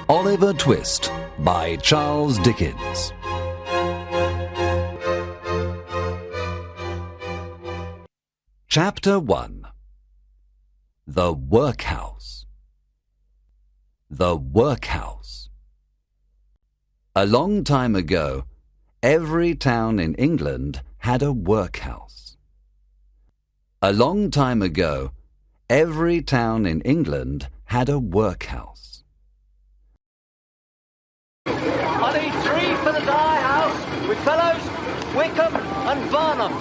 Oliver Twist by Charles Dickens. Chapter 1. The Workhouse. The Workhouse. A long time ago, every town in England had a workhouse. A long time ago, every town in England had a workhouse. I need 3 for the dye house with Fellows, Wickham and Barnum.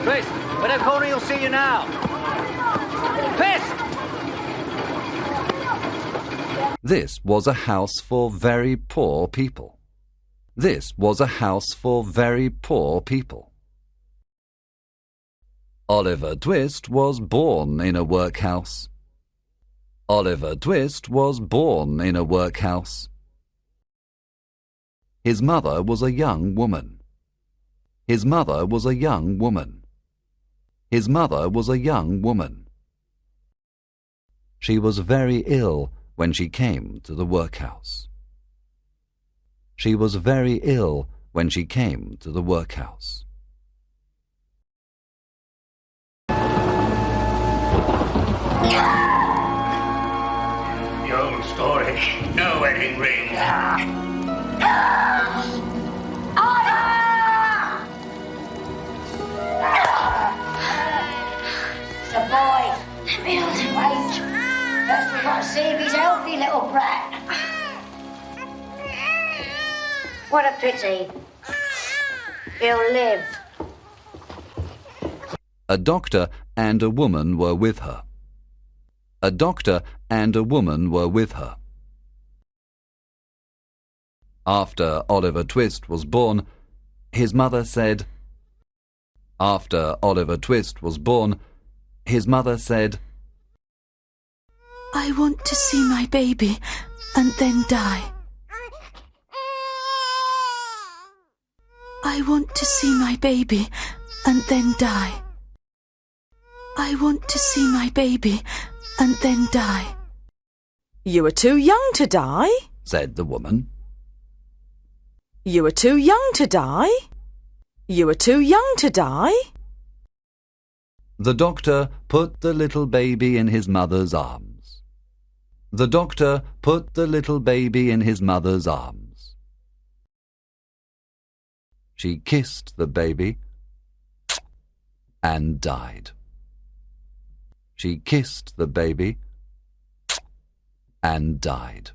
Chris, in the corner you'll see you now. Fist! This was a house for very poor people. This was a house for very poor people. Oliver Twist was born in a workhouse. Oliver Twist was born in a workhouse. His mother was a young woman. His mother was a young woman. His mother was a young woman. She was very ill when she came to the workhouse. She was very ill when she came to the workhouse. The old story. No wedding ring. It's a boy. Let me hold him. Wait. First we've got to see if he's healthy, little brat. What a pity. He'll live. A doctor and a woman were with her. A doctor and a woman were with her. After Oliver Twist was born, his mother said, After Oliver Twist was born, his mother said, I want to see my baby and then die. I want to see my baby and then die. I want to see my baby and then die. You are too young to die, said the woman. You are too young to die. You are too young to die. The doctor put the little baby in his mother's arms. The doctor put the little baby in his mother's arms. She kissed the baby and died. She kissed the baby and died.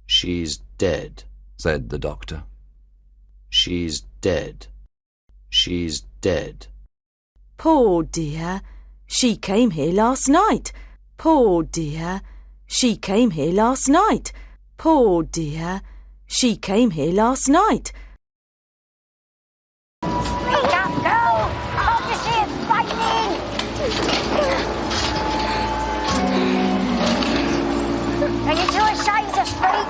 She's dead, said the doctor. She's dead. She's dead. Poor dear. She came here last night. Poor dear. She came here last night. Poor dear. She came here last night. Speak up, girl. I want to see it fighting. Are you too ashamed to speak?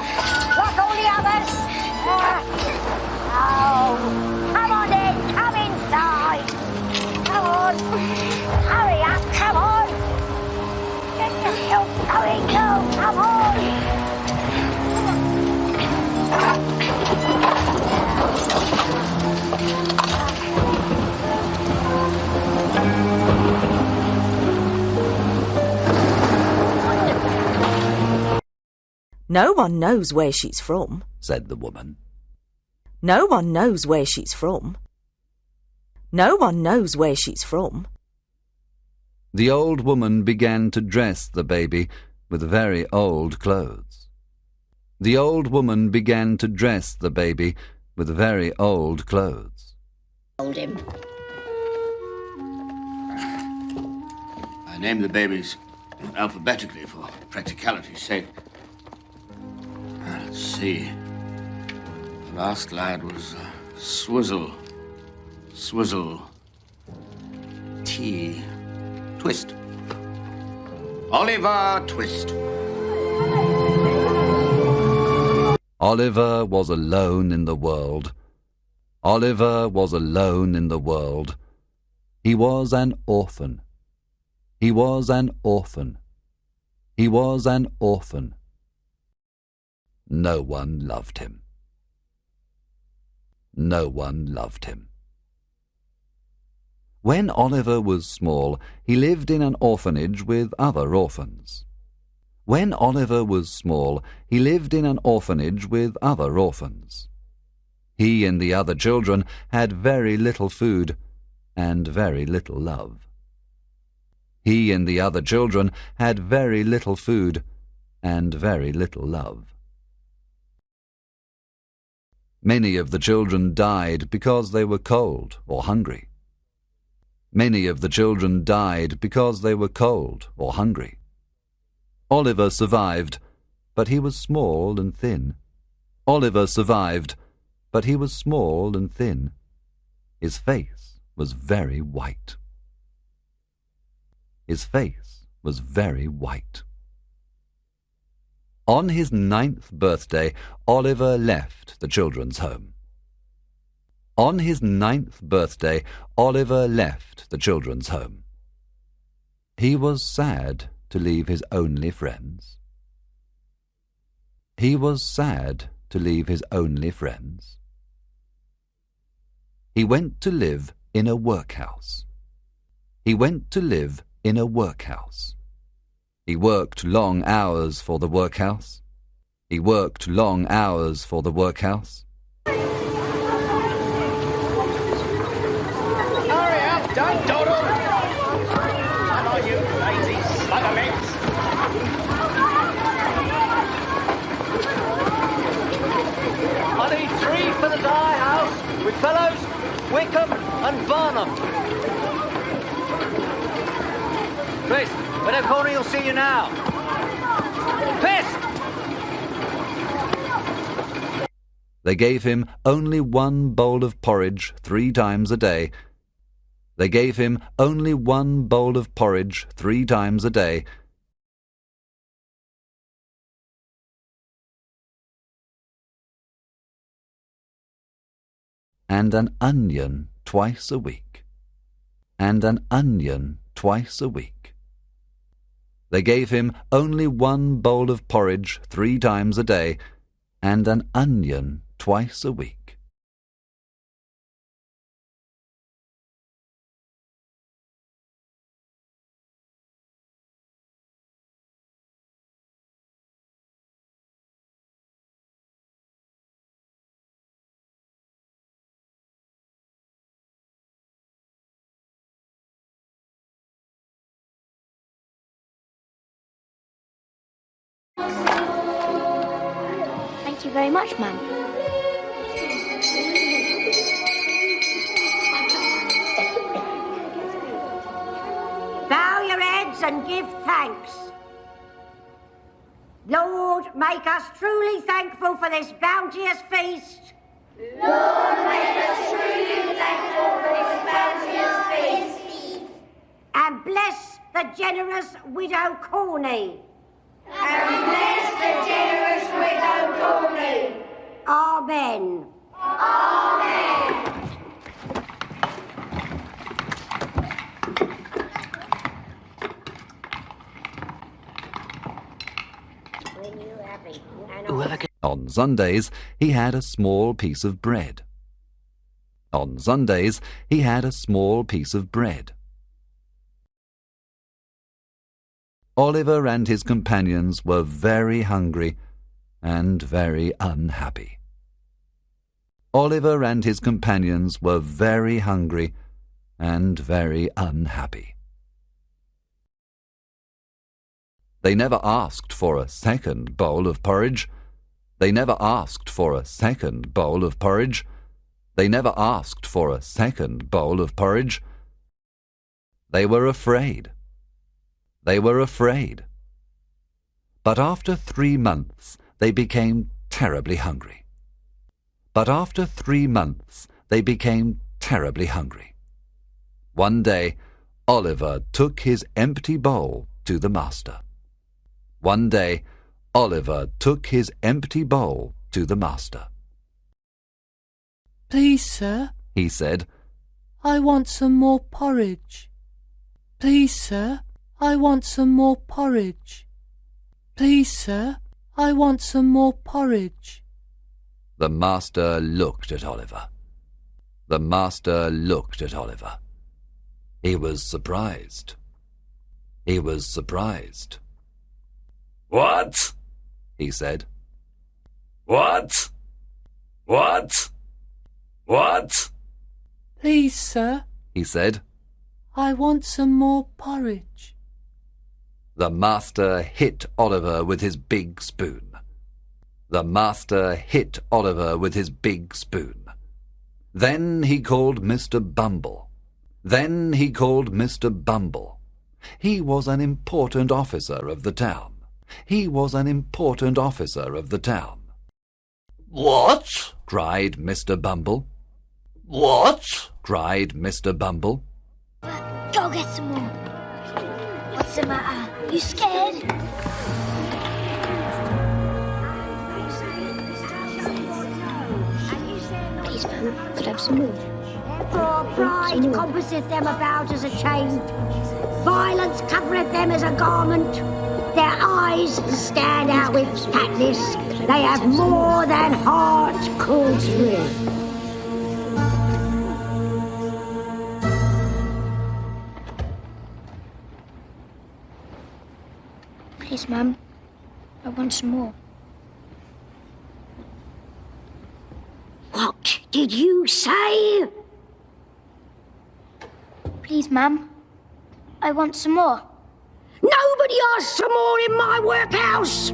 Like all the others? Oh, come on then. Come inside. Come on. Hurry up. Come on. Get yourself going, girl. Come on. No one knows where she's from, said the woman. No one knows where she's from. No one knows where she's from. The old woman began to dress the baby with very old clothes. The old woman began to dress the baby with very old clothes. Hold him. I named the babies alphabetically for practicality's sake. Let's see. The last lad was Swizzle. Swizzle. T. Twist. Oliver Twist. Oliver was alone in the world. Oliver was alone in the world. He was an orphan. He was an orphan. He was an orphan. No one loved him. No one loved him. When Oliver was small, he lived in an orphanage with other orphans. When Oliver was small, he lived in an orphanage with other orphans. He and the other children had very little food and very little love. He and the other children had very little food and very little love. Many of the children died because they were cold or hungry. Many of the children died because they were cold or hungry. Oliver survived, but he was small and thin. Oliver survived, but he was small and thin. His face was very white. His face was very white. On his 9th birthday, Oliver left the children's home. On his 9th birthday, Oliver left the children's home. He was sad to leave his only friends. He was sad to leave his only friends. He went to live in a workhouse. He went to live in a workhouse. He worked long hours for the workhouse. He worked long hours for the workhouse. Hurry up, don't dawdle! Come on, you lazy slug of legs! I need 3 for the dye house with Fellows, Wickham and Barnum. Chris, whatever corner you'll see you now. Chris! They gave him only 1 bowl of porridge 3 times a day. They gave him only 1 bowl of porridge 3 times a day. And an onion twice a week. And an onion twice a week. They gave him only 1 bowl of porridge 3 times a day, and an onion twice a week. Thank you very much, Mum. Bow your heads and give thanks. Lord, make us truly thankful for this bounteous feast. Lord, make us truly thankful for this bounteous feast. And bless the generous widow Corney. And bless the generous widow Corney. Amen. Amen. On Sundays, he had a small piece of bread. On Sundays, he had a small piece of bread. Oliver and his companions were very hungry and very unhappy. Oliver and his companions were very hungry and very unhappy. They never asked for a second bowl of porridge. They never asked for a second bowl of porridge. They never asked for a second bowl of porridge. They were afraid. They were afraid. But after 3 months, they became terribly hungry. But after 3 months, they became terribly hungry. One day, Oliver took his empty bowl to the master. One day, Oliver took his empty bowl to the master. "Please, sir," he said, "I want some more porridge. Please, sir, I want some more porridge. Please, sir, I want some more porridge." The master looked at Oliver. The master looked at Oliver. He was surprised. He was surprised. "What?" he said. "What? What? What?" "Please, sir," he said. "I want some more porridge." The master hit Oliver with his big spoon. The master hit Oliver with his big spoon. Then he called Mr. Bumble. Then he called Mr. Bumble. He was an important officer of the town. He was an important officer of the town. What? cried Mr. Bumble. What? cried Mr. Bumble. Go get some more. What's the matter? You scared? Please, ma'am, could I have some more? For pride compasseth them about as a chain. Violence covereth them as a garment. Their eyes stand out with fatness. They have more than heart could live. Please, ma'am, I want some more. What did you say? Please, ma'am, I want some more. Nobody asks for more in my workhouse.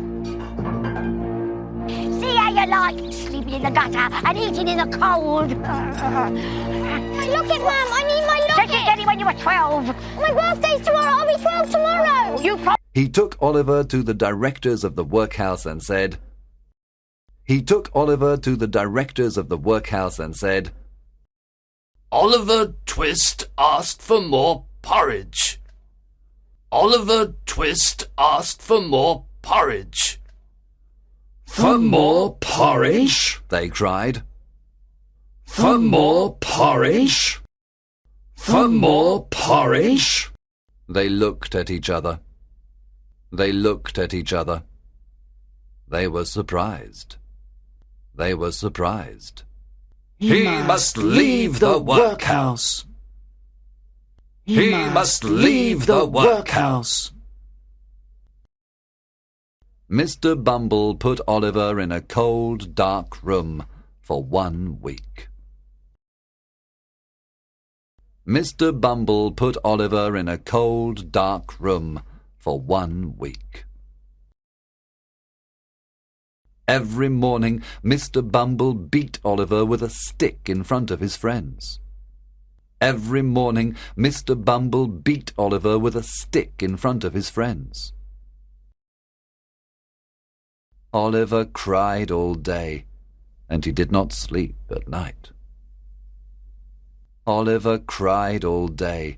See how you like sleeping in the gutter and eating in the cold. My locket, ma'am, I need my locket. Did you get it when you were 12? My birthday's tomorrow, I'll be 12 tomorrow. He took Oliver to the directors of the workhouse and said, He took Oliver to the directors of the workhouse and said, Oliver Twist asked for more porridge. Oliver Twist asked for more porridge. For more porridge? they cried. For more porridge? For more porridge? They looked at each other. They looked at each other. They were surprised. They were surprised. He must leave the workhouse. He must leave the workhouse. Mr. Bumble put Oliver in a cold, dark room for 1 week. Mr. Bumble put Oliver in a cold, dark room for 1 week. Every morning, Mr. Bumble beat Oliver with a stick in front of his friends. Every morning, Mr. Bumble beat Oliver with a stick in front of his friends. Oliver cried all day, and he did not sleep at night. Oliver cried all day,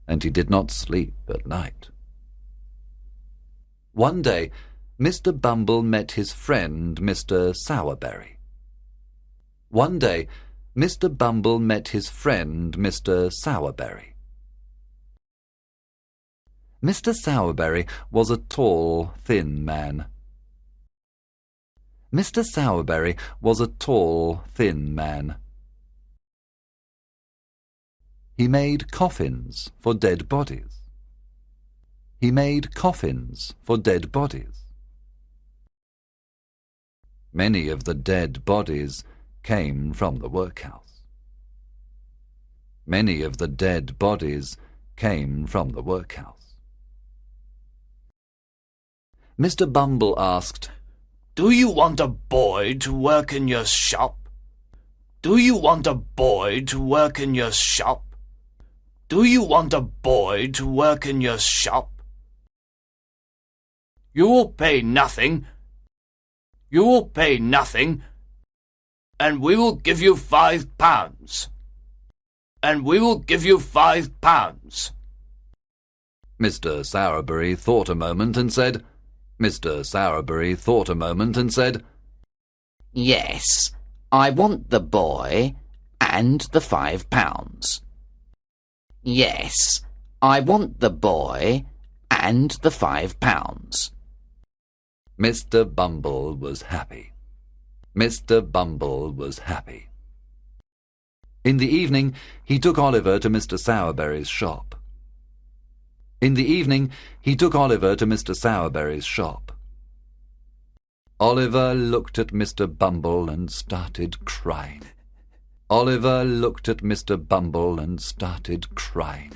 and he did not sleep at night. One day, Mr. Bumble met his friend, Mr. Sowerberry. One day, Mr. Bumble met his friend, Mr. Sowerberry. Mr. Sowerberry was a tall, thin man. Mr. Sowerberry was a tall, thin man. He made coffins for dead bodies. He made coffins for dead bodies. Many of the dead bodies came from the workhouse. Many of the dead bodies came from the workhouse. Mr. Bumble asked, Do you want a boy to work in your shop? Do you want a boy to work in your shop? Do you want a boy to work in your shop? You will pay nothing. You will pay nothing, and we will give you £5. And we will give you £5. Mr. Sowerberry thought a moment and said, Mr. Sowerberry thought a moment and said, Yes, I want the boy and the £5. Yes, I want the boy and the £5. Mr. Bumble was happy. Mr. Bumble was happy. In the evening, he took Oliver to Mr. Sowerberry's shop. In the evening, he took Oliver to Mr. Sowerberry's shop. Oliver looked at Mr. Bumble and started crying. Oliver looked at Mr. Bumble and started crying.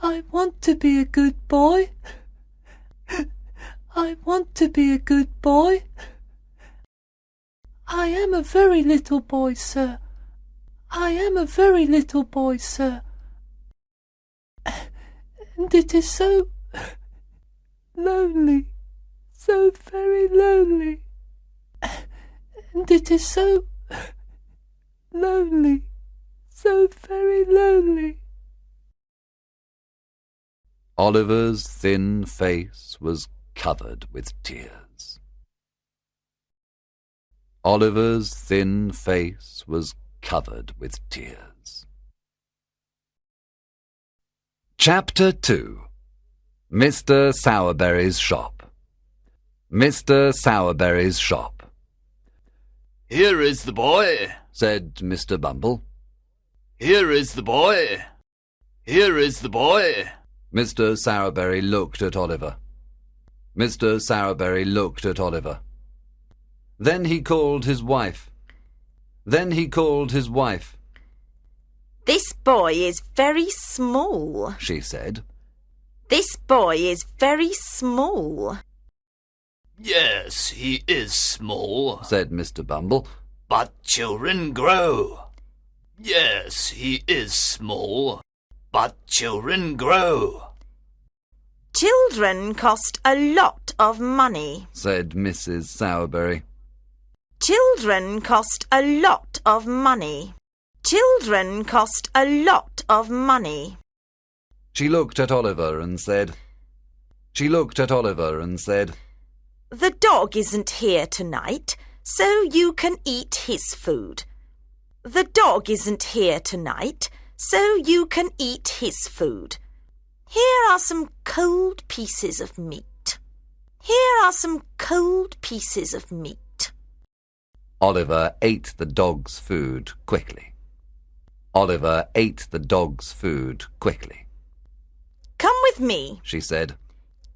I want to be a good boy. I want to be a good boy. I am a very little boy, sir. I am a very little boy, sir. And it is so lonely, so very lonely. And it is so lonely, so very lonely. Oliver's thin face was covered with tears. Oliver's thin face was covered with tears. Chapter 2. Mr. Sowerberry's shop. Mr. Sowerberry's shop. Here is the boy, said Mr. Bumble. Here is the boy. Here is the boy. Mr. Sowerberry looked at Oliver. Mr. Sowerberry looked at Oliver. Then he called his wife. Then he called his wife. This boy is very small, she said. This boy is very small. Yes, he is small, said Mr. Bumble. But children grow. Yes, he is small, but children grow. Children cost a lot of money, said Mrs. Sowerberry. Children cost a lot of money. Children cost a lot of money. She looked at Oliver and said, She looked at Oliver and said, The dog isn't here tonight, so you can eat his food. The dog isn't here tonight, so you can eat his food. Here are some cold pieces of meat. Here are some cold pieces of meat. Oliver ate the dog's food quickly. Oliver ate the dog's food quickly. Come with me, she said.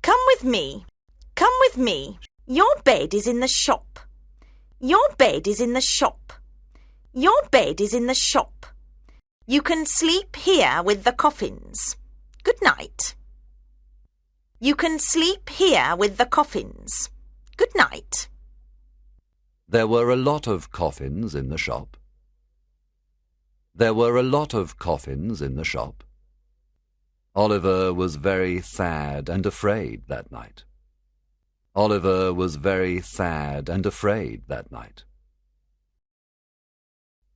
Come with me. Come with me. Your bed is in the shop. Your bed is in the shop. Your bed is in the shop. You can sleep here with the coffins. Good night. You can sleep here with the coffins. Good night. There were a lot of coffins in the shop. There were a lot of coffins in the shop. Oliver was very sad and afraid that night. Oliver was very sad and afraid that night.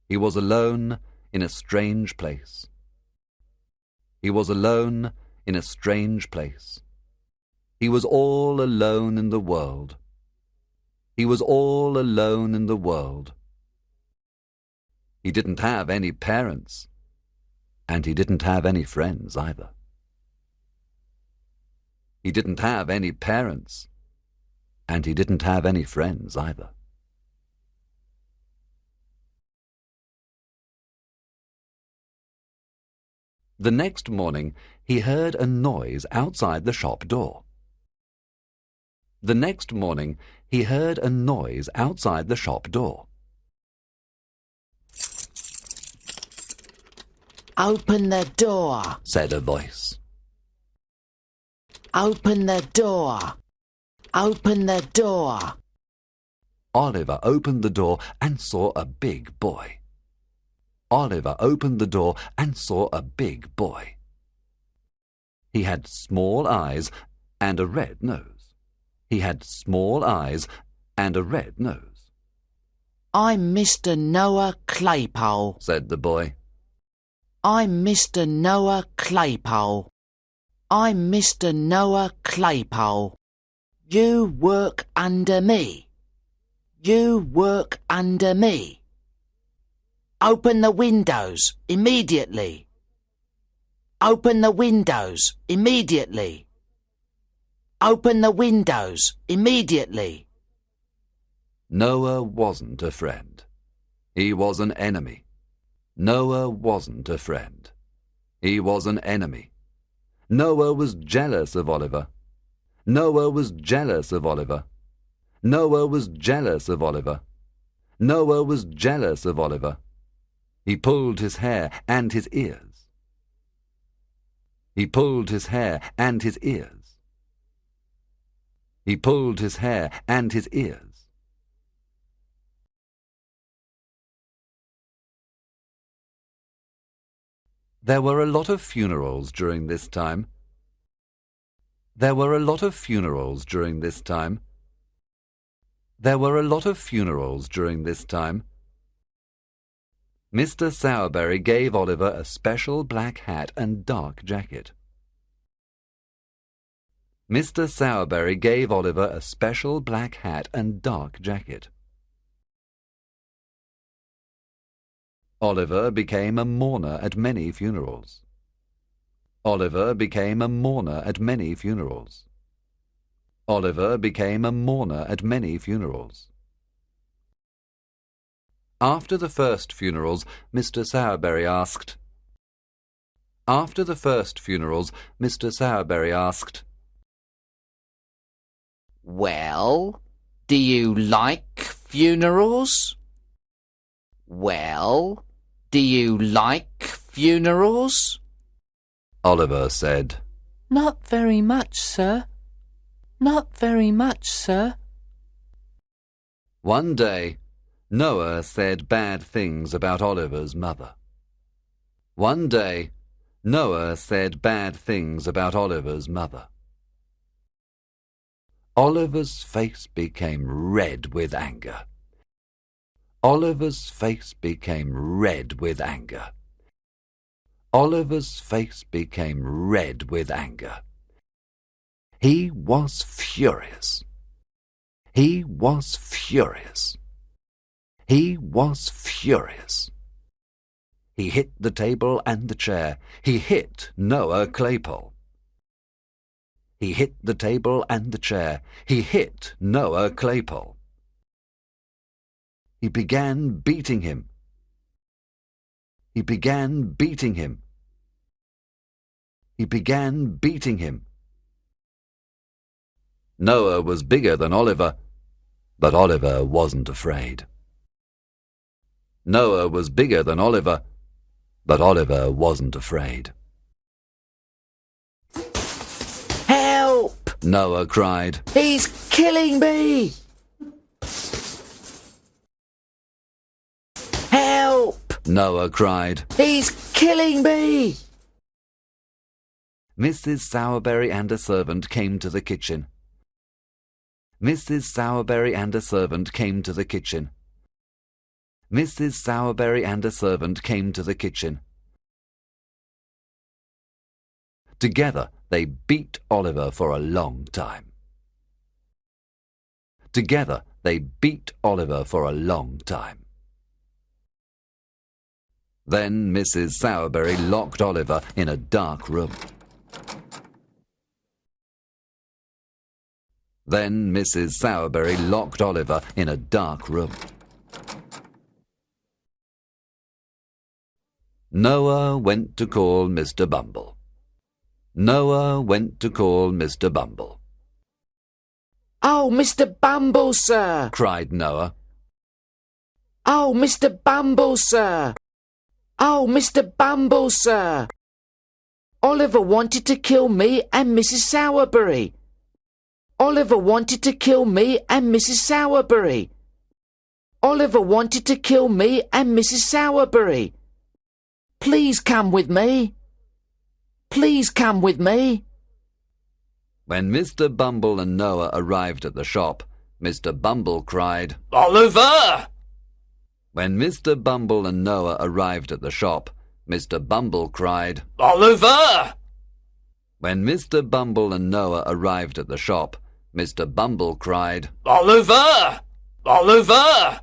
He was alone in a strange place. He was alone in a strange place. He was all alone in the world. He was all alone in the world. He didn't have any parents, and he didn't have any friends either. He didn't have any parents, and he didn't have any friends either. The next morning, he heard a noise outside the shop door. The next morning, he heard a noise outside the shop door. Open the door, said a voice. Open the door. Open the door. Oliver opened the door and saw a big boy. Oliver opened the door and saw a big boy. He had small eyes and a red nose. He had small eyes and a red nose. I'm Mr. Noah Claypole, said the boy. I'm Mr. Noah Claypole. I'm Mr. Noah Claypole. You work under me. You work under me. Open the windows immediately. Open the windows immediately. Open the windows immediately. Noah wasn't a friend. He was an enemy. Noah wasn't a friend. He was an enemy. Noah was jealous of Oliver. Noah was jealous of Oliver. Noah was jealous of Oliver. Noah was jealous of Oliver. He pulled his hair and his ears. He pulled his hair and his ears. He pulled his hair and his ears. There were a lot of funerals during this time. There were a lot of funerals during this time. There were a lot of funerals during this time. Mr. Sowerberry gave Oliver a special black hat and dark jacket. Mr. Sowerberry gave Oliver a special black hat and dark jacket. Oliver became a mourner at many funerals. Oliver became a mourner at many funerals. Oliver became a mourner at many funerals. After the first funerals, Mr. Sowerberry asked. After the first funerals, Mr. Sowerberry asked, Well, do you like funerals? Well, do you like funerals? Oliver said, Not very much, sir. Not very much, sir. One day, Noah said bad things about Oliver's mother. One day, Noah said bad things about Oliver's mother. Oliver's face became red with anger. Oliver's face became red with anger. Oliver's face became red with anger. He was furious. He was furious. He was furious. He hit the table and the chair. He hit Noah Claypole. He hit the table and the chair. He hit Noah Claypole. He began beating him. He began beating him. He began beating him. Noah was bigger than Oliver, but Oliver wasn't afraid. Noah was bigger than Oliver, but Oliver wasn't afraid. Help! Noah cried. He's killing me! Help! Noah cried. He's killing me! Mrs. Sowerberry and a servant came to the kitchen. Mrs. Sowerberry and a servant came to the kitchen. Mrs. Sowerberry and a servant came to the kitchen. Together they beat Oliver for a long time. Together they beat Oliver for a long time. Then Mrs. Sowerberry locked Oliver in a dark room. Then Mrs. Sowerberry locked Oliver in a dark room. Noah went to call Mr. Bumble. Noah went to call Mr. Bumble. Oh, Mr. Bumble, sir! Cried Noah. Oh, Mr. Bumble, sir! Oh, Mr. Bumble, sir! Oliver wanted to kill me and Mrs. Sowerberry. Oliver wanted to kill me and Mrs. Sowerberry. Oliver wanted to kill me and Mrs. Sowerberry. Please come with me. Please come with me. When Mr. Bumble and Noah arrived at the shop, Mr. Bumble cried, Oliver! When Mr. Bumble and Noah arrived at the shop, Mr. Bumble cried, Oliver! When Mr. Bumble and Noah arrived at the shop, Mr. Bumble cried, Oliver! Oliver!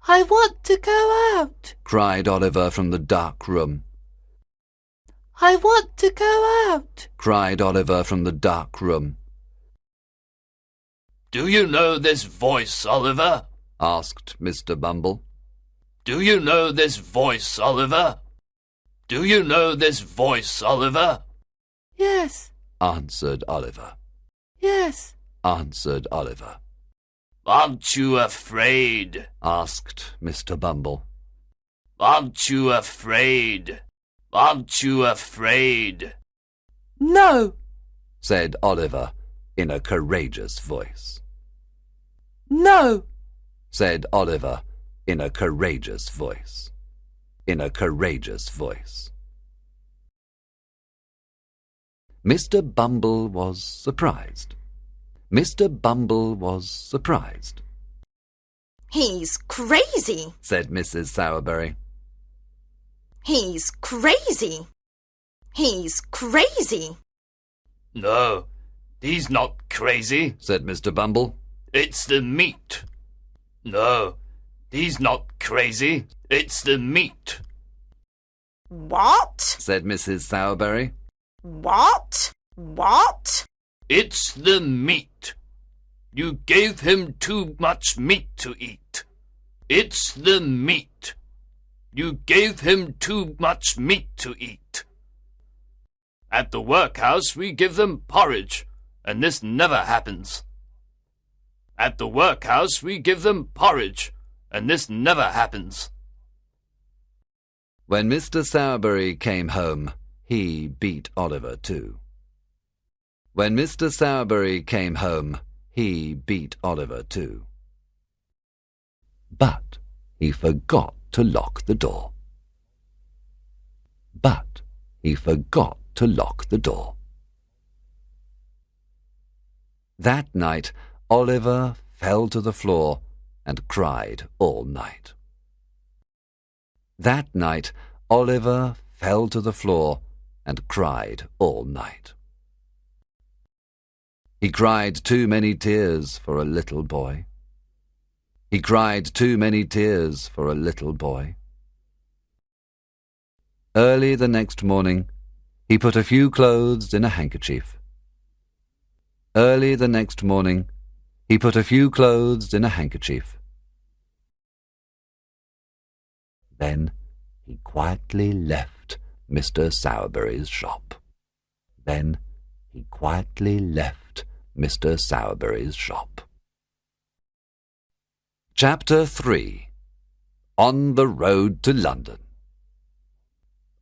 I want to go out. cried Oliver from the dark room. I want to go out. cried Oliver from the dark room. Do you know this voice, Oliver? asked Mr. Bumble. Do you know this voice, Oliver? Do you know this voice, Oliver? Yes, answered Oliver. yes. answered Oliver. Aren't you afraid? asked Mr. Bumble. Aren't you afraid? Aren't you afraid? No, said Oliver in a courageous voice. no. said Oliver in a courageous voice. In a courageous voice. Mr. Bumble was surprised. Mr. Bumble was surprised, He's crazy. said Mrs. Sowerberry. He's crazy. He's crazy. No, he's not crazy. said Mr. Bumble. It's the meat. No, he's not crazy. It's the meat. What? said Mrs. Sowerberry. What? What? It's the meat. You gave him too much meat to eat. It's the meat. You gave him too much meat to eat. At the workhouse we give them porridge, and this never happens. At the workhouse we give them porridge, and this never happens. When Mr. Sowerberry came home, he beat Oliver too. When Mr. Sowerberry came home, he beat Oliver too. But he forgot to lock the door. But he forgot to lock the door. That night, Oliver fell to the floor and cried all night. That night, Oliver fell to the floor and cried all night. He cried too many tears for a little boy. He cried too many tears for a little boy. Early the next morning, he put a few clothes in a handkerchief. Early the next morning, he put a few clothes in a handkerchief. Then he quietly left Mr. Sowerberry's shop. Then he quietly left Mr. Sowerberry's shop. Chapter 3. On the Road to London.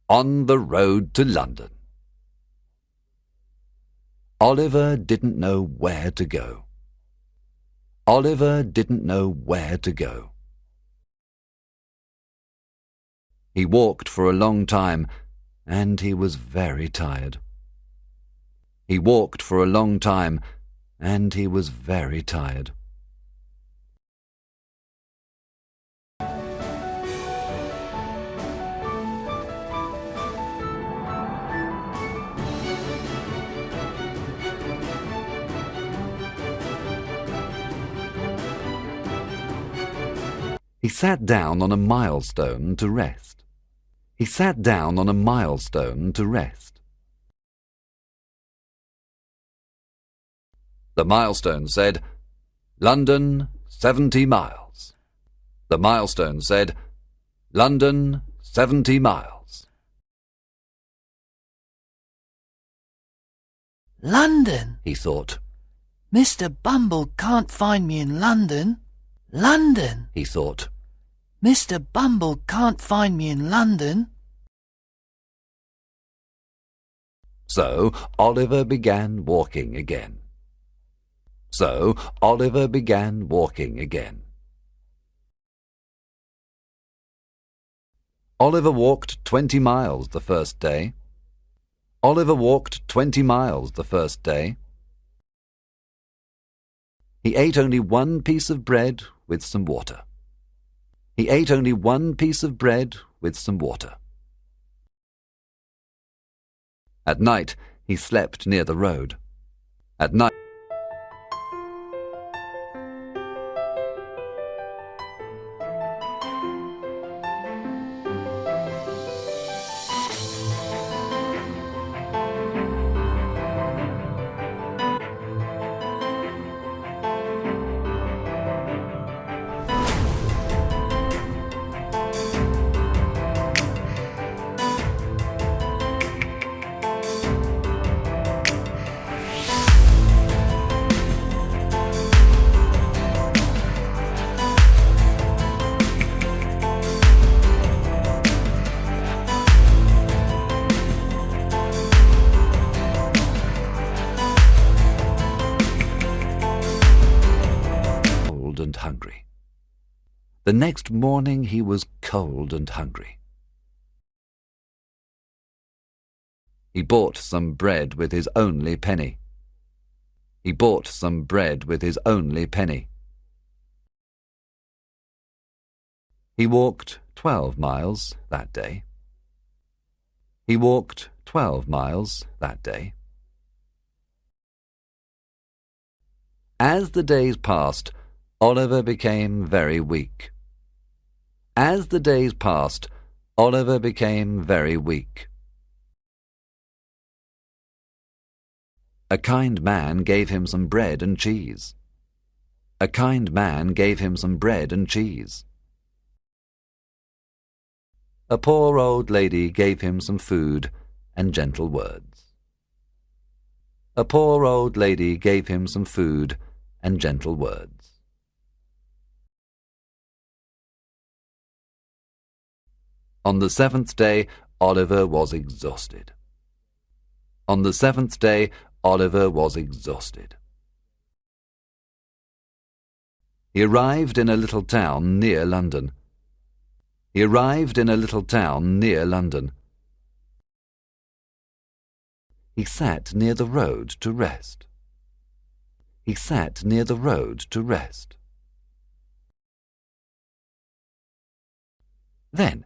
On the Road to London. Oliver didn't know where to go. Oliver didn't know where to go. He walked for a long time, and he was very tired. He walked for a long time, and he was very tired. He sat down on a milestone to rest. He sat down on a milestone to rest. The milestone said, London, 70 miles. The milestone said, London, 70 miles. London, He thought. Mr. Bumble can't find me in London. London, He thought. Mr. Bumble can't find me in London. So Oliver began walking again. So Oliver began walking again. Oliver walked 20 miles the first day. Oliver walked 20 miles the first day. He ate only one piece of bread with some water. He ate only one piece of bread with some water. At night, he slept near the road. At night, The next morning he was cold and hungry. He bought some bread with his only penny. He bought some bread with his only penny. He walked 12 miles that day. He walked 12 miles that day. As the days passed, Oliver became very weak. As the days passed, Oliver became very weak. A kind man gave him some bread and cheese. A kind man gave him some bread and cheese. A poor old lady gave him some food and gentle words. A poor old lady gave him some food and gentle words. On the 7th day, Oliver was exhausted. On the 7th day, Oliver was exhausted. He arrived in a little town near London. He arrived in a little town near London. He sat near the road to rest. He sat near the road to rest. Then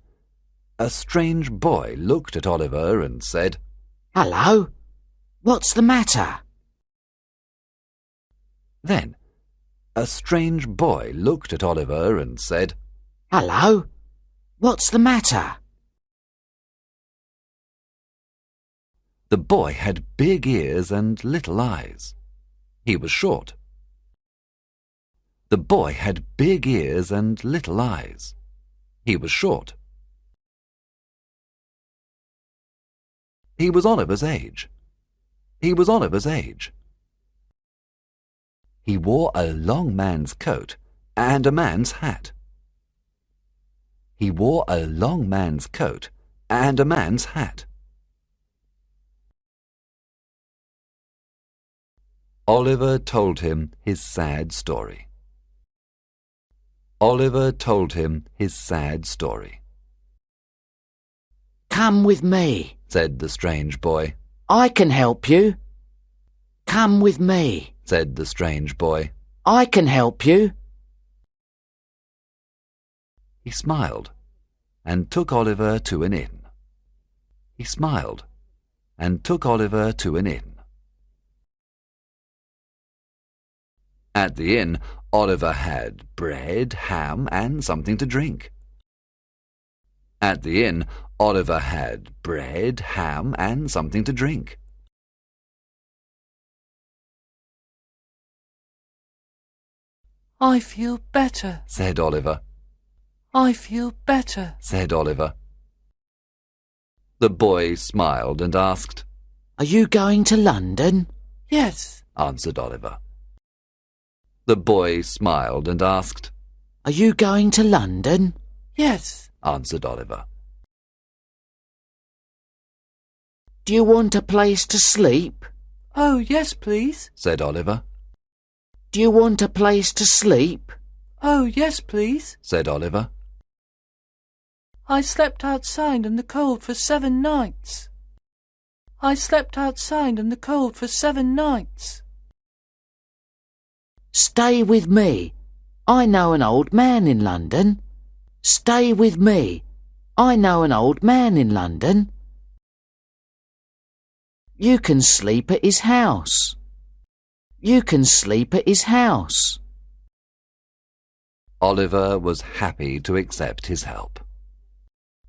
a strange boy looked at Oliver and said, "Hello, what's the matter?" Then a strange boy looked at Oliver and said, "Hello, what's the matter?" The boy had big ears and little eyes. He was short. The boy had big ears and little eyes. He was short. He was Oliver's age. He was Oliver's age. He wore a long man's coat and a man's hat. He wore a long man's coat and a man's hat. Oliver told him his sad story. Oliver told him his sad story. "Come with me," said the strange boy. "I can help you." "Come with me," said the strange boy. "I can help you." He smiled and took Oliver to an inn. He smiled and took Oliver to an inn. At the inn, Oliver had bread, ham, and something to drink. At the inn, Oliver had bread, ham, and something to drink. I feel better, said Oliver. I feel better, said Oliver. The boy smiled and asked, "Are you going to London?" Yes, answered Oliver. The boy smiled and asked, "Are you going to London?" Yes, answered Oliver. "Do you want a place to sleep?" Oh, yes, please, said Oliver. "Do you want a place to sleep?" Oh, yes, please, said Oliver. I slept outside in the cold for 7 nights. I slept outside in the cold for 7 nights. "Stay with me. I know an old man in London." "Stay with me. I know an old man in London." "You can sleep at his house." "You can sleep at his house." Oliver was happy to accept his help.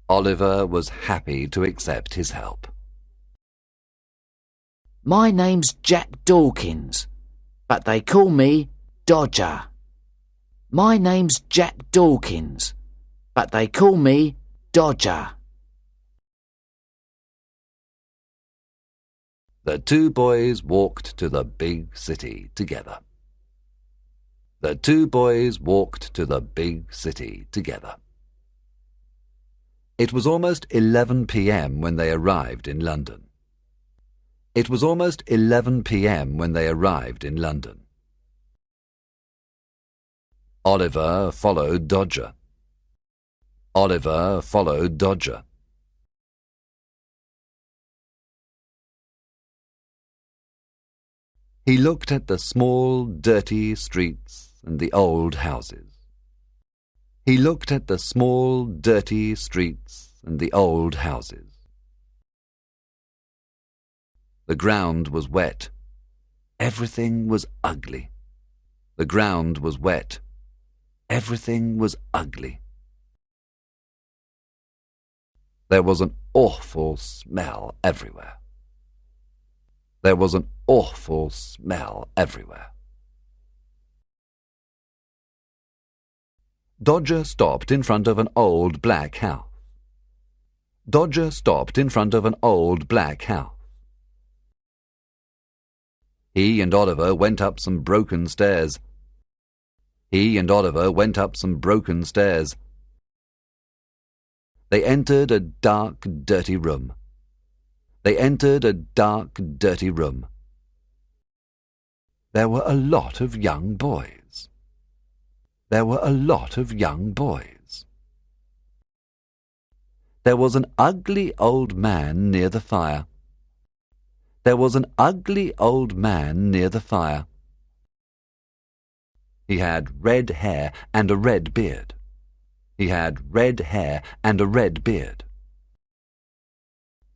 Oliver was happy to accept his help. "My name's Jack Dawkins, but they call me Dodger." "My name's Jack Dawkins, but they call me Dodger." The two boys walked to the big city together. The two boys walked to the big city together. It was almost 11 p.m. when they arrived in London. It was almost 11 p.m. when they arrived in London. Oliver followed Dodger. Oliver followed Dodger. He looked at the small, dirty streets and the old houses. He looked at the small, dirty streets and the old houses. The ground was wet. Everything was ugly. The ground was wet. Everything was ugly. There was an awful smell everywhere. There was an awful smell everywhere. Dodger stopped in front of an old black house. Dodger stopped in front of an old black house. He and Oliver went up some broken stairs. He and Oliver went up some broken stairs. They entered a dark, dirty room. They entered a dark, dirty room. There were a lot of young boys. There were a lot of young boys. There was an ugly old man near the fire. There was an ugly old man near the fire. He had red hair and a red beard. He had red hair and a red beard.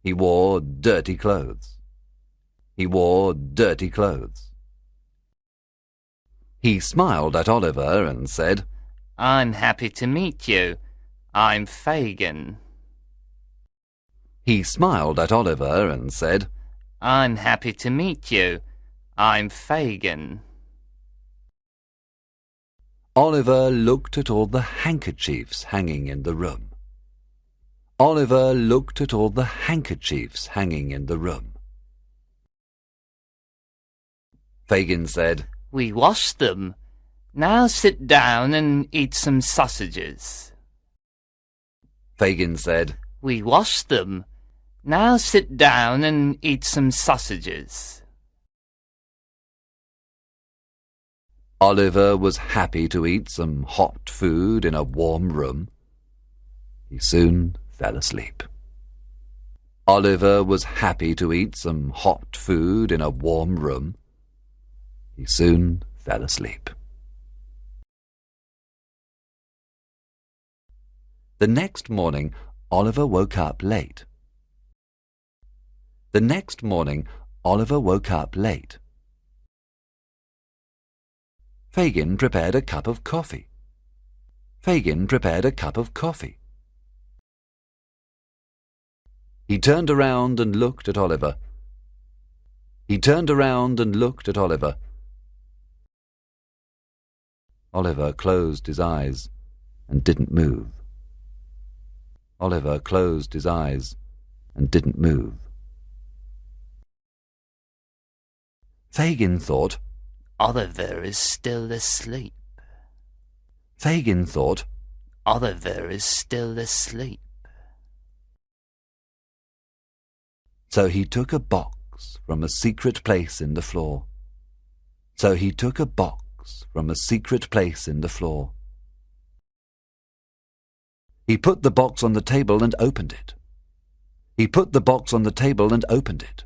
He wore dirty clothes. He wore dirty clothes. He smiled at Oliver and said, "I'm happy to meet you. I'm Fagin." He smiled at Oliver and said, "I'm happy to meet you. I'm Fagin." Oliver looked at all the handkerchiefs hanging in the room. Oliver looked at all the handkerchiefs hanging in the room. Fagin said, "We washed them. Now sit down and eat some sausages." Fagin said, "We washed them. Now sit down and eat some sausages." Oliver was happy to eat some hot food in a warm room. He soon fell asleep. Oliver was happy to eat some hot food in a warm room. He soon fell asleep. The next morning, Oliver woke up late. The next morning, Oliver woke up late. Fagin prepared a cup of coffee. Fagin prepared a cup of coffee. He turned around and looked at Oliver. He turned around and looked at Oliver. Oliver closed his eyes and didn't move. Oliver closed his eyes and didn't move. Fagin thought, Oliver is still asleep. Fagin thought, Oliver is still asleep. So he took a box from a secret place in the floor. So he took a box from a secret place in the floor. He put the box on the table and opened it. He put the box on the table and opened it.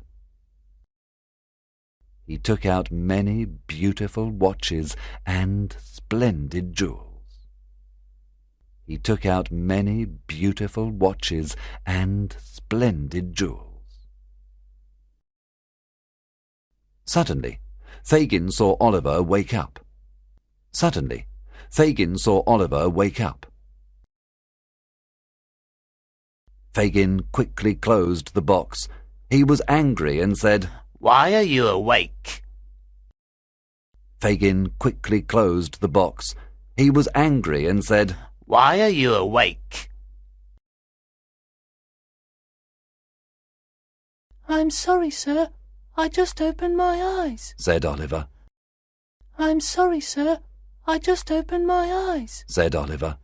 He took out many beautiful watches and splendid jewels. He took out many beautiful watches and splendid jewels. Suddenly, Fagin saw Oliver wake up. Suddenly, Fagin saw Oliver wake up. Fagin quickly closed the box. He was angry and said, "Why are you awake?" Fagin quickly closed the box. He was angry and said, "Why are you awake?" "I'm sorry, sir. I just opened my eyes," said Oliver. "I'm sorry, sir. I just opened my eyes," said Oliver.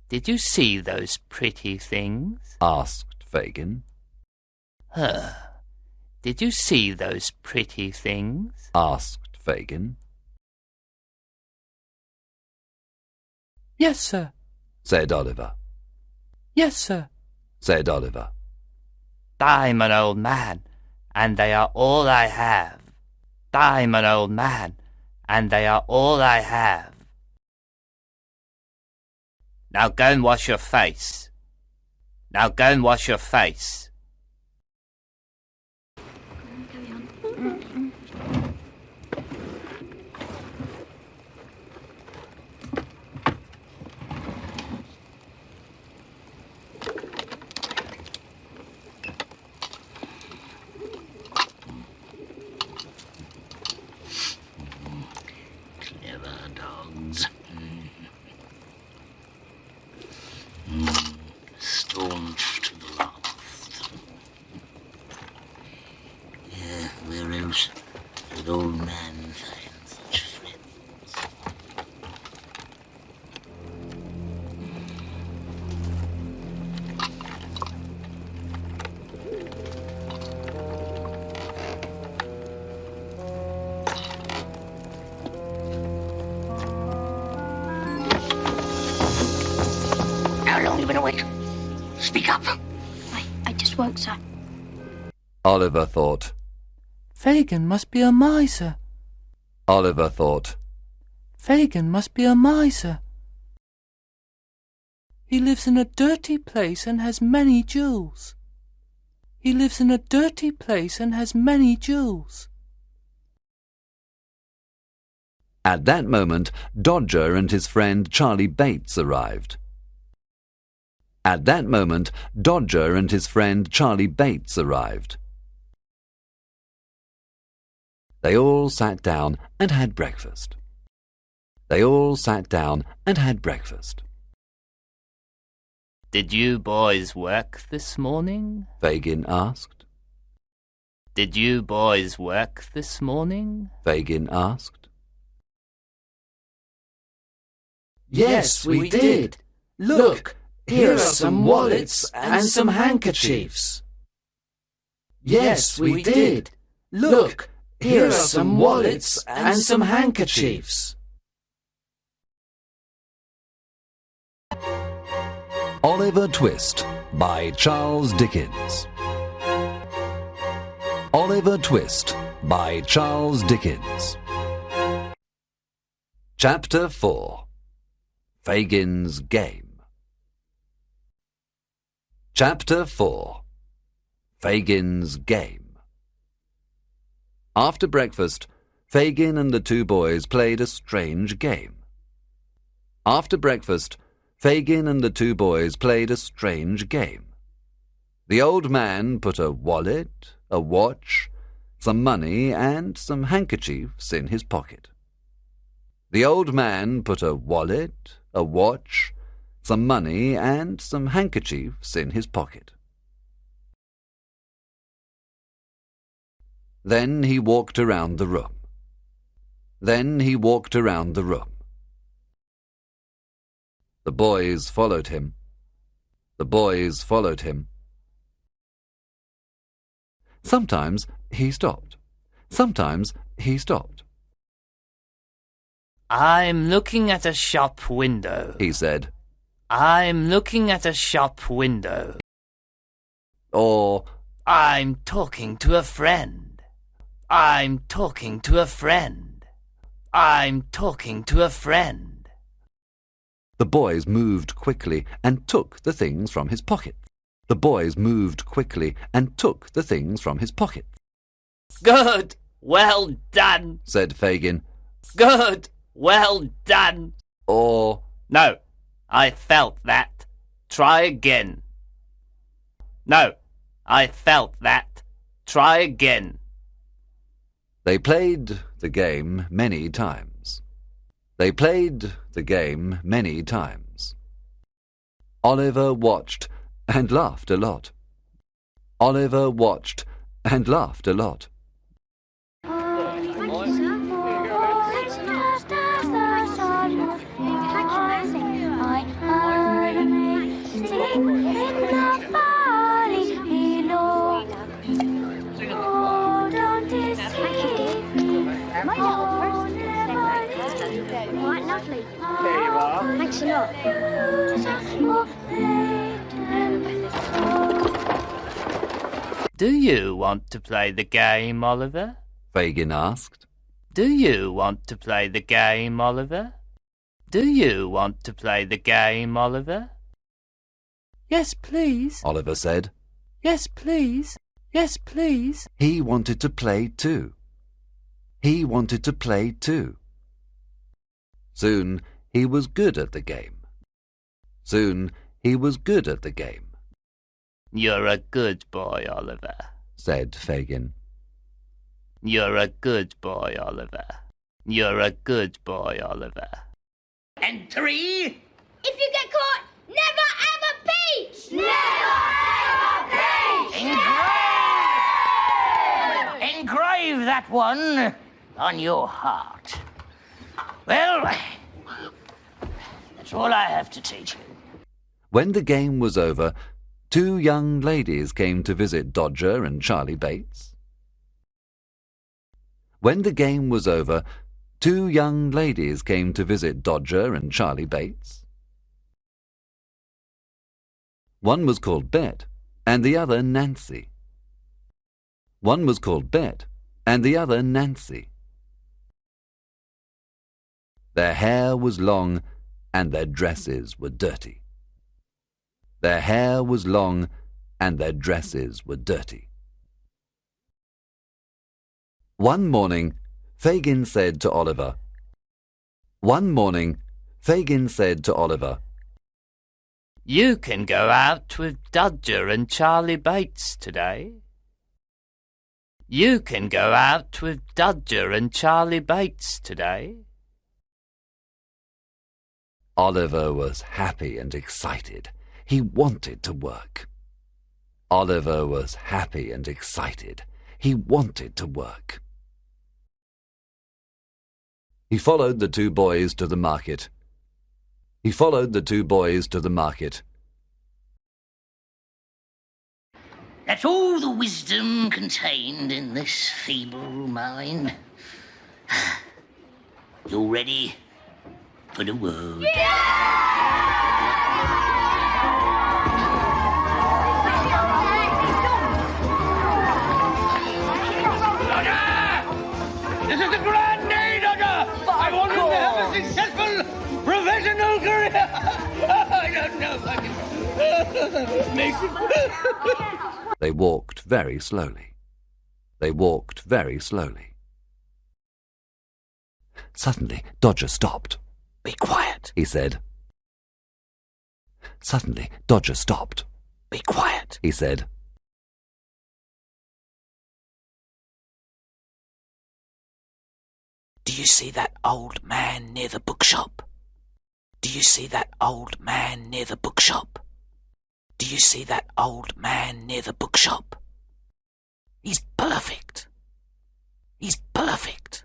Did you see those pretty things? asked Fagin. Did you see those pretty things? asked Fagin. Yes, sir. Said Oliver. Yes, sir. Said Oliver. I'm an old man, and they are all I have. I'm an old man, and they are all I have. Now go and wash your face. Now go and wash your face. Staunch to the last. Yeah, where else did old man find such friends? How long have you been awake? Speak up. I just woke, sir. Oliver thought. Fagin must be a miser. Oliver thought. Fagin must be a miser. He lives in a dirty place and has many jewels. He lives in a dirty place and has many jewels. At that moment, Dodger and his friend Charlie Bates arrived. At that moment, Dodger and his friend Charlie Bates arrived. They all sat down and had breakfast. They all sat down and had breakfast. Did you boys work this morning? Fagin asked. Did you boys work this morning? Fagin asked. Yes, we did. Look, here are some wallets and some handkerchiefs. Yes, we did. Look, here are some wallets and some handkerchiefs. Oliver Twist by Charles Dickens. Oliver Twist by Charles Dickens. Chapter 4. Fagin's Game. Chapter 4. Fagin's Game. After breakfast, Fagin and the two boys played a strange game. After breakfast, Fagin and the two boys played a strange game. The old man put a wallet, a watch, some money, and some handkerchiefs in his pocket. The old man put a wallet, a watch, some money, and some handkerchiefs in his pocket. Then he walked around the room. Then he walked around the room. The boys followed him. The boys followed him. Sometimes he stopped. Sometimes he stopped. I'm looking at a shop window, he said. I'm looking at a shop window. Or, I'm talking to a friend. I'm talking to a friend. I'm talking to a friend. The boys moved quickly and took the things from his pocket. The boys moved quickly and took the things from his pocket. Good! Well done! Said Fagin. Good! Well done! Or, no, I felt that. Try again. No, I felt that. Try again. They played the game many times. They played the game many times. Oliver watched and laughed a lot. Oliver watched and laughed a lot. Oh, lovely. There you are. Thanks a lot. Do you want to play the game, Oliver? Fagin asked. Do you want to play the game, Oliver? Do you want to play the game, Oliver? Yes, please. Oliver said. Yes, please. Yes, please. He wanted to play too. He wanted to play too. Soon he was good at the game. Soon he was good at the game. You're a good boy, Oliver, said Fagin. You're a good boy, Oliver. You're a good boy, Oliver. And 3. If you get caught, never ever peach! Never ever peach! Engrave that one on your heart. Well, that's all I have to teach you. When the game was over, 2 young ladies came to visit Dodger and Charlie Bates. When the game was over, 2 young ladies came to visit Dodger and Charlie Bates. One was called Bet, and the other Nancy. One was called Bet, and the other Nancy. Their hair was long, and their dresses were dirty. Their hair was long, and their dresses were dirty. One morning, Fagin said to Oliver. One morning, Fagin said to Oliver, You can go out with Dodger and Charlie Bates today. You can go out with Dodger and Charlie Bates today. Oliver was happy and excited. He wanted to work. Oliver was happy and excited. He wanted to work. He followed the 2 boys to the market. He followed the 2 boys to the market. That's all the wisdom contained in this feeble mind. You ready for the word? This is the grand day, Dodger! I want him to have a successful professional career! I don't know if I can make it. They walked very slowly. They walked very slowly. Suddenly, Dodger stopped. Be quiet. He said. Suddenly, Dodger stopped. Be quiet. He said. Do you see that old man near the bookshop? Do you see that old man near the bookshop? Do you see that old man near the bookshop? He's perfect. He's perfect.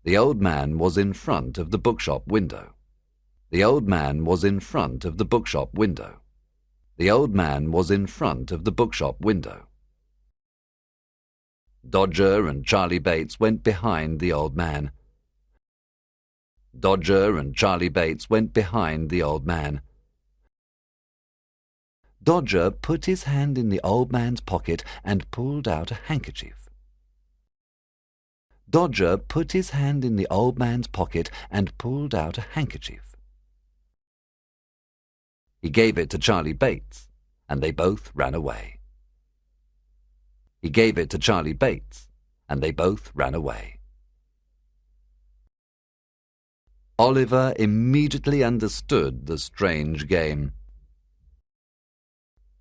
The old man was in front of the bookshop window. The old man was in front of the bookshop window. The old man was in front of the bookshop window. Dodger and Charlie Bates went behind the old man. Dodger and Charlie Bates went behind the old man. Dodger put his hand in the old man's pocket and pulled out a handkerchief. Dodger put his hand in the old man's pocket and pulled out a handkerchief. He gave it to Charlie Bates, and they both ran away. He gave it to Charlie Bates, and they both ran away. Oliver immediately understood the strange game.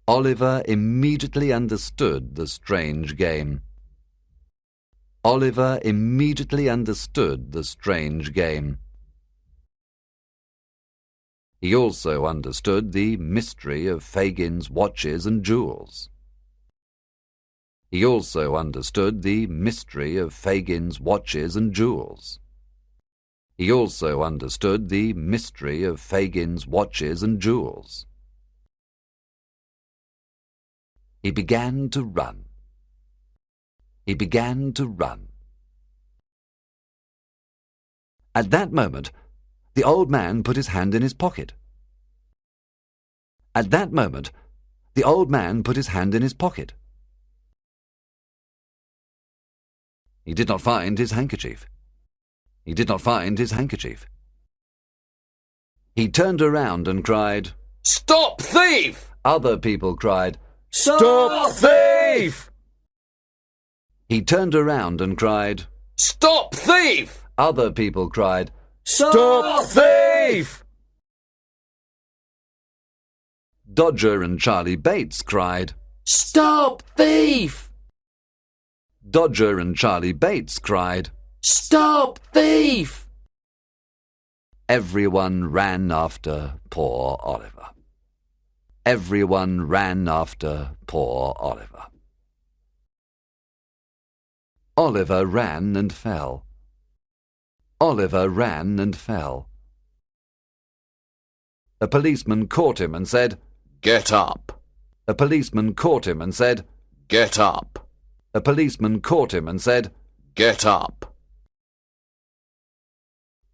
Oliver immediately understood the strange game. Oliver immediately understood the strange game. He also understood the mystery of Fagin's watches and jewels. He also understood the mystery of Fagin's watches and jewels. He also understood the mystery of Fagin's watches and jewels. He began to run. He began to run. At that moment, the old man put his hand in his pocket. At that moment, the old man put his hand in his pocket. He did not find his handkerchief. He did not find his handkerchief. He turned around and cried, "Stop, thief!" Other people cried, "Stop, thief!" He turned around and cried, "Stop, thief!" Other people cried, "Stop, thief!" Dodger and Charlie Bates cried, "Stop, thief!" Dodger and Charlie Bates cried, "Stop, thief!" Everyone ran after poor Oliver. Everyone ran after poor Oliver. Oliver ran and fell. Oliver ran and fell. A policeman caught him and said, "Get up." A policeman caught him and said, "Get up." A policeman caught him and said, "Get up."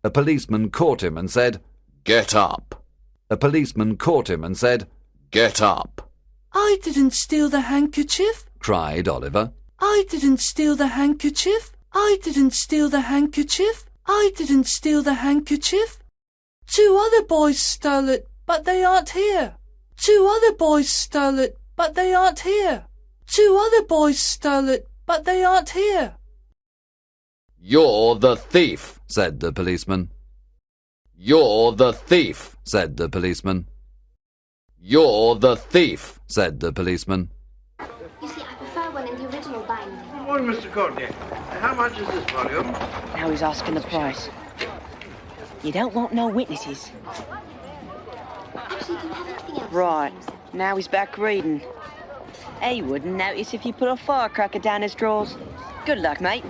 A policeman caught him and said, "Get up." A policeman caught him and said, "Get up." I didn't steal the handkerchief. cried Oliver. I didn't steal the handkerchief. I didn't steal the handkerchief. I didn't steal the handkerchief. 2 other boys stole it, but they aren't here. 2 other boys stole it, but they aren't here. 2 other boys stole it, but they aren't here. "You're the thief," said the policeman. "You're the thief," said the policeman. "You're the thief," said the policeman. You see, I prefer one in the original binding. Good morning, Mr. Courtney. How much is this volume? Now he's asking the price. You don't want no witnesses. Actually, do you have anything else? Right, now he's back reading. He wouldn't notice if you put a firecracker down his drawers. Good luck, mate.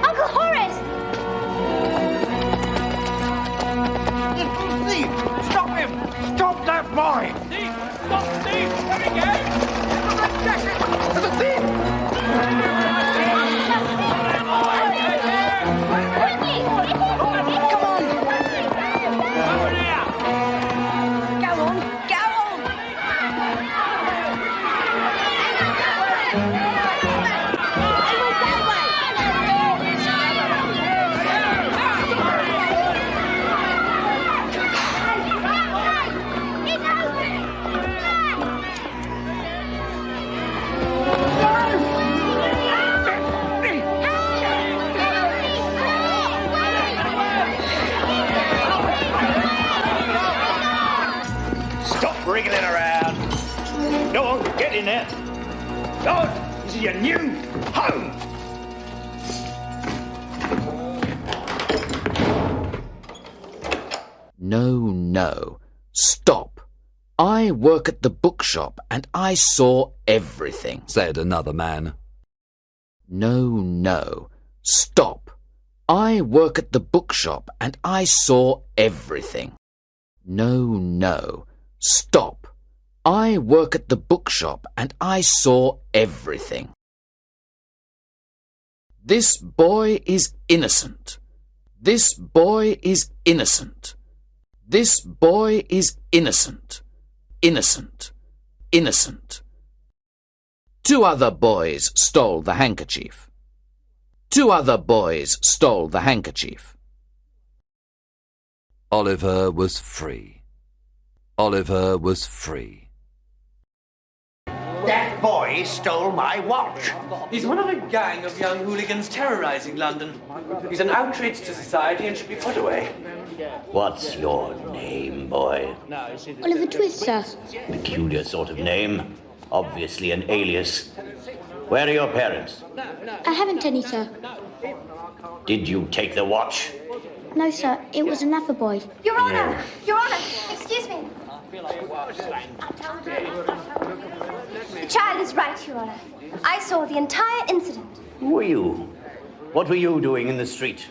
Uncle Horace! Thief! Stop him! Stop that boy! Thief! Stop thief! Let me go! There's a thief! Come on! Over here! Go on, go on! Stop wriggling around. Go on, get in there. Go on, this is your new home. No. Stop. I work at the bookshop and I saw everything, said another man. No. Stop. I work at the bookshop and I saw everything. No. Stop. I work at the bookshop and I saw everything. This boy is innocent. This boy is innocent. This boy is innocent. Innocent. 2 other boys stole the handkerchief. 2 other boys stole the handkerchief. Oliver was free. Oliver was free. That boy stole my watch. He's one of a gang of young hooligans terrorising London. He's an outrage to society and should be put away. What's your name, boy? Oliver Twist, sir. Peculiar sort of name. Obviously an alias. Where are your parents? I haven't any, sir. Did you take the watch? No, sir. It was another boy. Your Honour! Your Honour! Excuse me. The child is right, Your Honour. I saw the entire incident. Who are you? What were you doing in the street?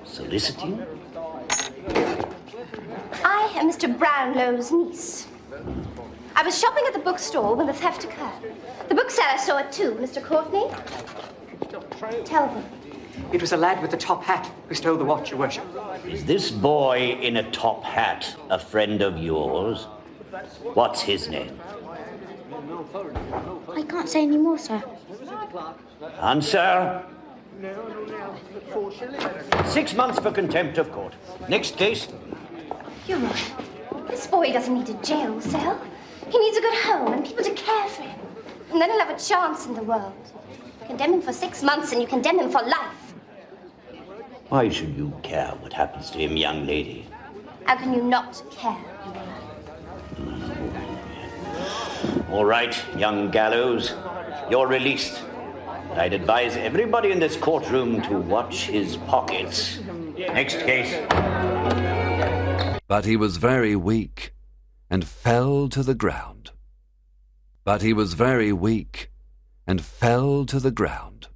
Soliciting? I am Mr. Brownlow's niece. I was shopping at the bookstore when the theft occurred. The bookseller saw it too, Mr. Courtney. Tell them. It was a lad with the top hat who stole the watch, Your Worship. Is this boy in a top hat a friend of yours? What's his name? I can't say any more, sir. Answer. 6 months for contempt of court. Next case. You're right. This boy doesn't need a jail cell. He needs a good home and people to care for him. And then he'll have a chance in the world. Condemn him for 6 months and you condemn him for life. Why should you care what happens to him, young lady? How can you not care? All right, young gallows, you're released. I'd advise everybody in this courtroom to watch his pockets. Next case. But he was very weak and fell to the ground. But he was very weak and fell to the ground.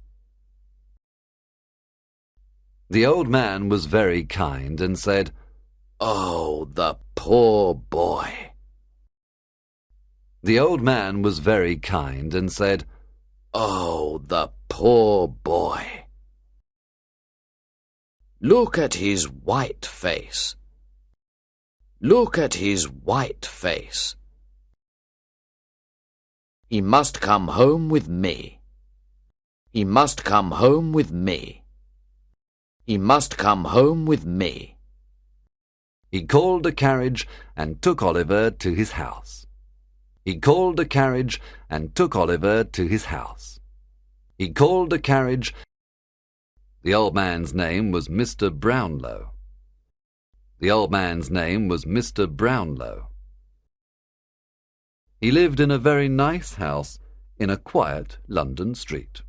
The old man was very kind and said, "Oh, the poor boy." The old man was very kind and said, "Oh, the poor boy. Look at his white face. Look at his white face. He must come home with me. He must come home with me. He must come home with me." He called a carriage and took Oliver to his house. He called a carriage and took Oliver to his house. He called a carriage. The old man's name was Mr. Brownlow. The old man's name was Mr. Brownlow. He lived in a very nice house in a quiet London street.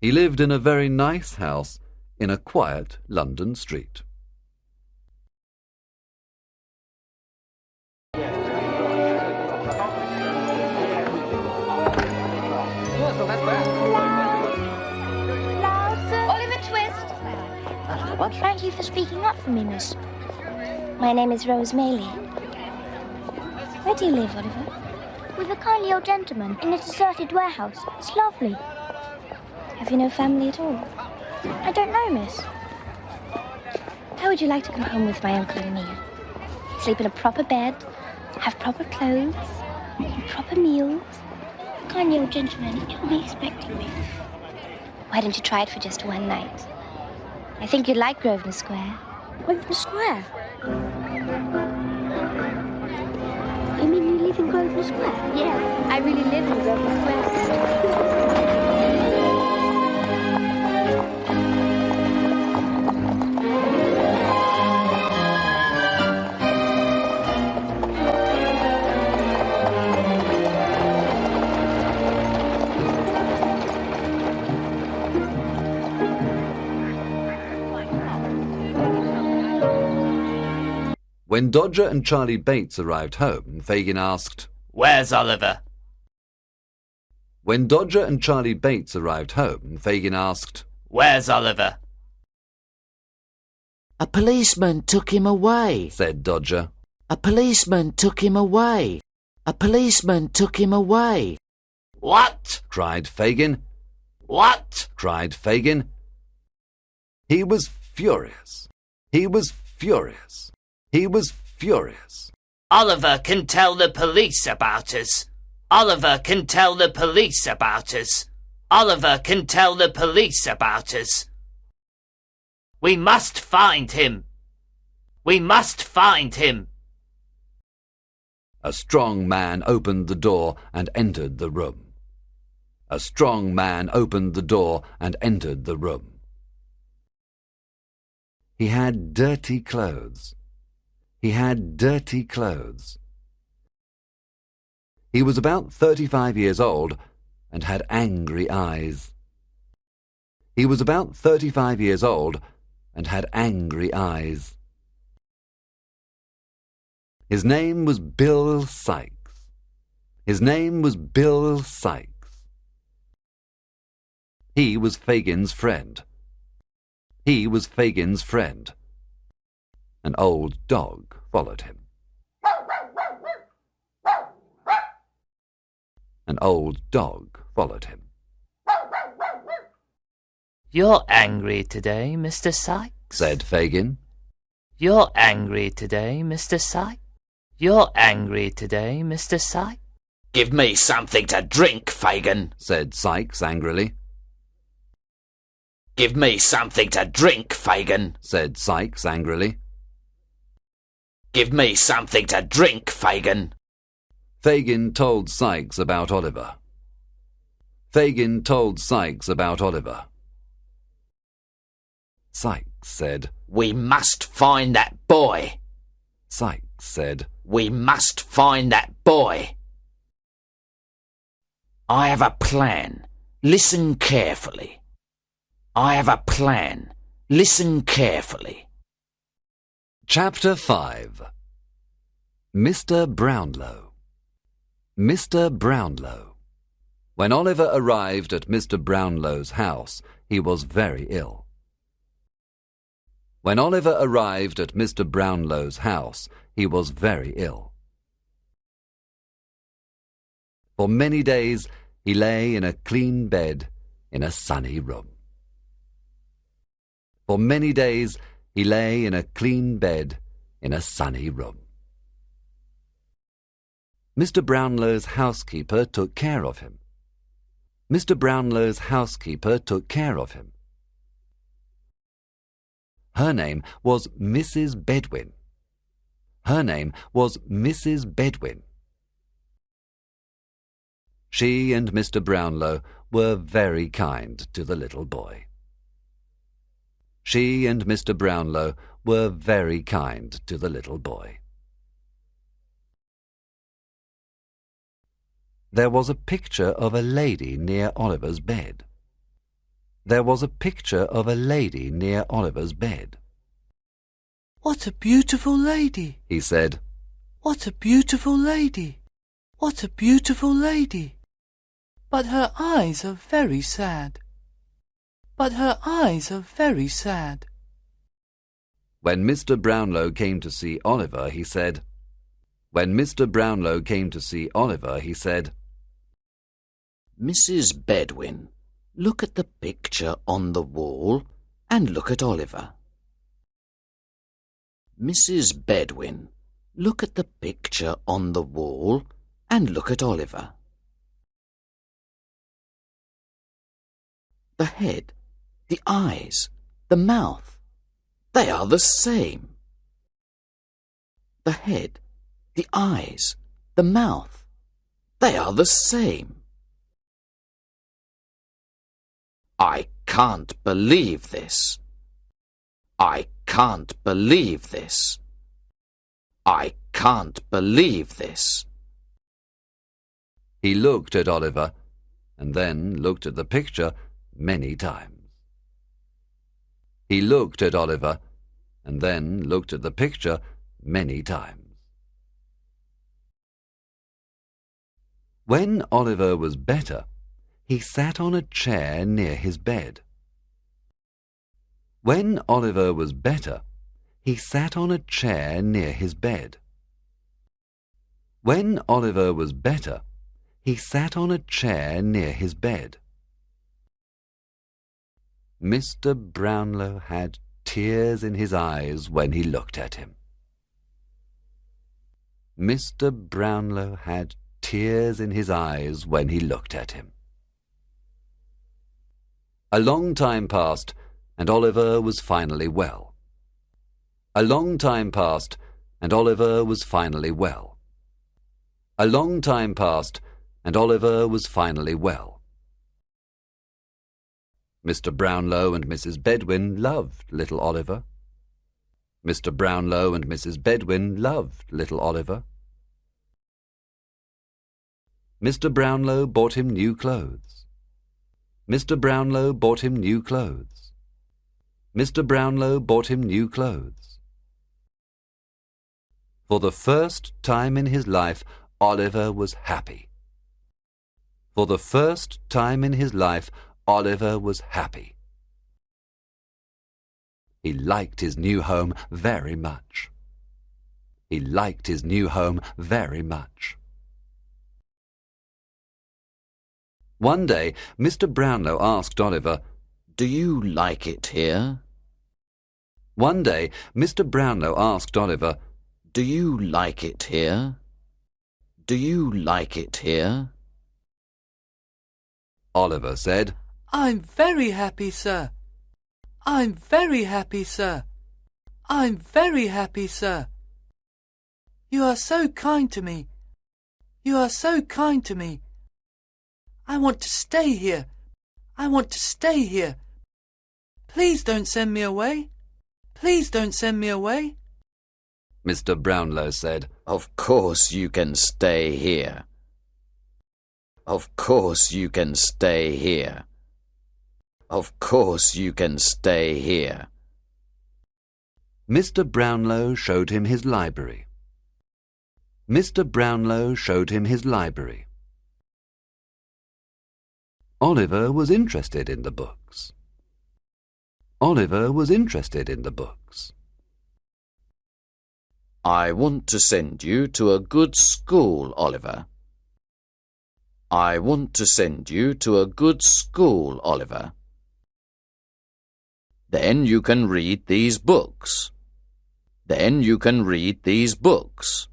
He lived in a very nice house in a quiet London street. Oliver Twist! Thank you for speaking up for me, miss. My name is Rose Maylie. Where do you live, Oliver? With a kindly old gentleman in a deserted warehouse. It's lovely. Have you no family at all? I don't know, miss. How would you like to come home with my uncle and me? Sleep in a proper bed, have proper clothes, eat proper meals. The kindly old gentleman, he'll be expecting me. Why don't you try it for just one night? I think you'd like Grosvenor Square. Grosvenor Square? You mean you live in Grosvenor Square? Yes, I really live in Grosvenor Square. When Dodger and Charlie Bates arrived home, Fagin asked, "Where's Oliver?" When Dodger and Charlie Bates arrived home, Fagin asked, "Where's Oliver?" "A policeman took him away," said Dodger. "A policeman took him away. A policeman took him away." "What?" cried Fagin. "What?" cried Fagin. He was furious. He was furious. He was furious. "Oliver can tell the police about us. Oliver can tell the police about us. Oliver can tell the police about us. We must find him. We must find him." A strong man opened the door and entered the room. A strong man opened the door and entered the room. He had dirty clothes. He had dirty clothes. He was about 35 years old and had angry eyes. He was about 35 years old and had angry eyes. His name was Bill Sikes. His name was Bill Sikes. He was Fagin's friend. He was Fagin's friend. An old dog followed him. An old dog followed him. You're angry today, Mr. Sykes, said Fagin. You're angry today, Mr. Sykes. You're angry today, Mr. Sykes. Give me something to drink, Fagin, said Sykes angrily. Give me something to drink, Fagin, said Sykes angrily. Give me something to drink, Fagin. Fagin told Sykes about Oliver. Fagin told Sykes about Oliver. Sykes said, We must find that boy. Sykes said, We must find that boy. I have a plan. Listen carefully. I have a plan. Listen carefully. Chapter 5. Mr. Brownlow. Mr. Brownlow. When Oliver arrived at Mr. Brownlow's house, he was very ill. When Oliver arrived at Mr. Brownlow's house, he was very ill. For many days he lay in a clean bed in a sunny room. For many days he lay in a clean bed in a sunny room. Mr. Brownlow's housekeeper took care of him. Mr. Brownlow's housekeeper took care of him. Her name was Mrs. Bedwin. Her name was Mrs. Bedwin. She and Mr. Brownlow were very kind to the little boy. She and Mr. Brownlow were very kind to the little boy. There was a picture of a lady near Oliver's bed. There was a picture of a lady near Oliver's bed. What a beautiful lady, he said. What a beautiful lady. What a beautiful lady. But her eyes are very sad. But her eyes are very sad. When Mr. Brownlow came to see Oliver, he said, When Mr. Brownlow came to see Oliver, he said, Mrs. Bedwin, look at the picture on the wall and look at Oliver. Mrs. Bedwin, look at the picture on the wall and look at Oliver. The head, the eyes, the mouth, they are the same. The head, the eyes, the mouth, they are the same. I can't believe this. I can't believe this. I can't believe this. He looked at Oliver and then looked at the picture many times. He looked at Oliver and then looked at the picture many times. When Oliver was better, he sat on a chair near his bed. When Oliver was better, he sat on a chair near his bed. When Oliver was better, he sat on a chair near his bed. Mr. Brownlow had tears in his eyes when he looked at him. Mr. Brownlow had tears in his eyes when he looked at him. A long time passed, and Oliver was finally well. A long time passed, and Oliver was finally well. A long time passed, and Oliver was finally well. Mr. Brownlow and Mrs. Bedwin loved little Oliver. Mr. Brownlow and Mrs. Bedwin loved little Oliver. Mr. Brownlow bought him new clothes. Mr. Brownlow bought him new clothes. Mr. Brownlow bought him new clothes. For the first time in his life, Oliver was happy. For the first time in his life, Oliver was happy. He liked his new home very much. He liked his new home very much. One day, Mr. Brownlow asked Oliver, "Do you like it here?" One day, Mr. Brownlow asked Oliver, "Do you like it here? Do you like it here?" Oliver said, I'm very happy, sir. I'm very happy, sir. I'm very happy, sir. You are so kind to me. You are so kind to me. I want to stay here. I want to stay here. Please don't send me away. Please don't send me away. Mr. Brownlow said, "Of course you can stay here. Of course you can stay here. Of course you can stay here." Mr. Brownlow showed him his library. Mr. Brownlow showed him his library. Oliver was interested in the books. Oliver was interested in the books. "I want to send you to a good school, Oliver. I want to send you to a good school, Oliver. Then you can read these books. Then you can read these books."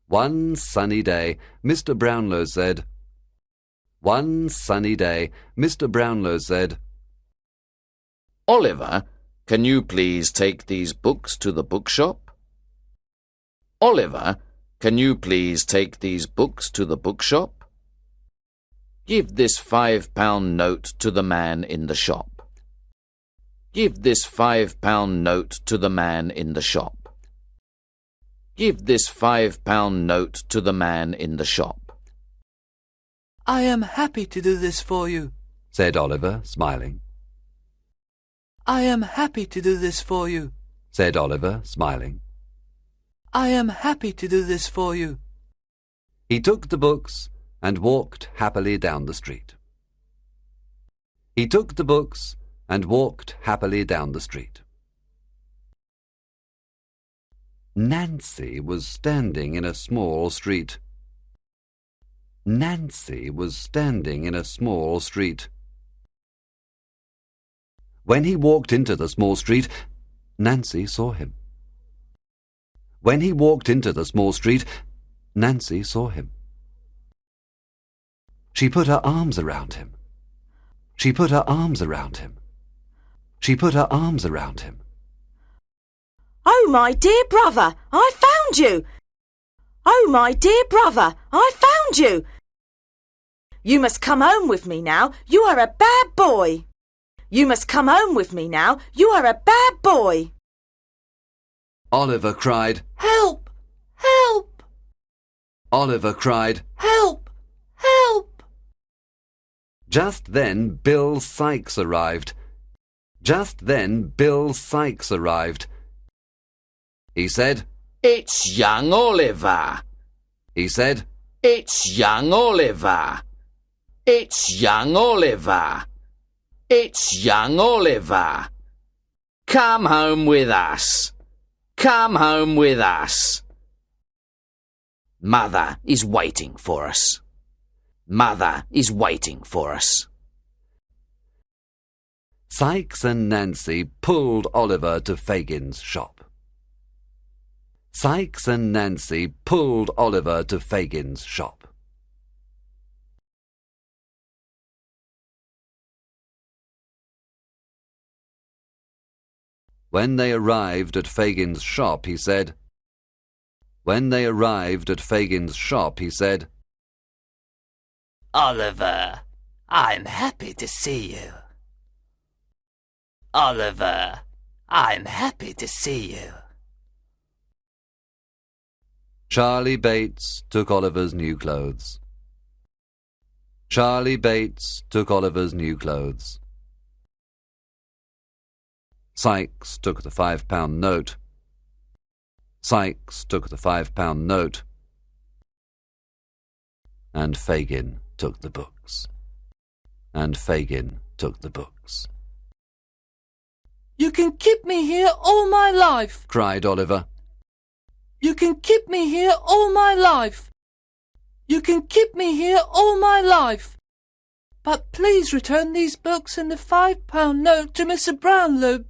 One sunny day, Mr. Brownlow said, One sunny day, Mr. Brownlow said, "Oliver, can you please take these books to the bookshop? Oliver, can you please take these books to the bookshop? Give this £5 note to the man in the shop. Give this £5 note to the man in the shop. Give this £5 note to the man in the shop." I am happy to do this for you, said Oliver, smiling. I am happy to do this for you, said Oliver, smiling. I am happy to do this for you. He took the books and walked happily down the street. He took the books and walked happily down the street. Nancy was standing in a small street. Nancy was standing in a small street. When he walked into the small street, Nancy saw him. When he walked into the small street, Nancy saw him. She put her arms around him. She put her arms around him. She put her arms around him. "Oh, my dear brother, I found you! Oh, my dear brother, I found you! You must come home with me now. You are a bad boy. You must come home with me now. You are a bad boy." Oliver cried, Help! Help! Oliver cried, Help! Help! Just then Bill Sikes arrived. Just then Bill Sikes arrived. He said, "It's young Oliver." He said, "It's young Oliver. It's young Oliver. It's young Oliver. Come home with us. Come home with us. Mother is waiting for us. Mother is waiting for us." Sikes and Nancy pulled Oliver to Fagin's shop. Sikes and Nancy pulled Oliver to Fagin's shop. When they arrived at Fagin's shop, he said, When they arrived at Fagin's shop, he said, Oliver, I'm happy to see you. Oliver, I'm happy to see you. Charlie Bates took Oliver's new clothes. Charlie Bates took Oliver's new clothes. Sikes took the £5 note. Sikes took the £5 note. And Fagin took the books. And Fagin took the books. You can keep me here all my life. cried Oliver. You can keep me here all my life. You can keep me here all my life. But please return these books and the £5 note to Mr. Brownlow.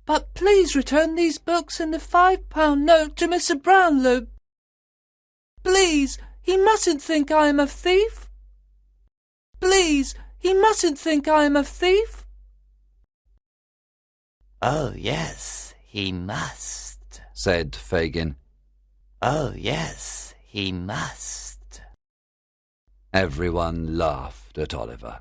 But please return these books and the £5 note to Mr. Brownlow. Please, he mustn't think I am a thief. Please, he mustn't think I am a thief. Oh, yes, he must, said Fagin. Oh, yes, he must. Everyone laughed at Oliver.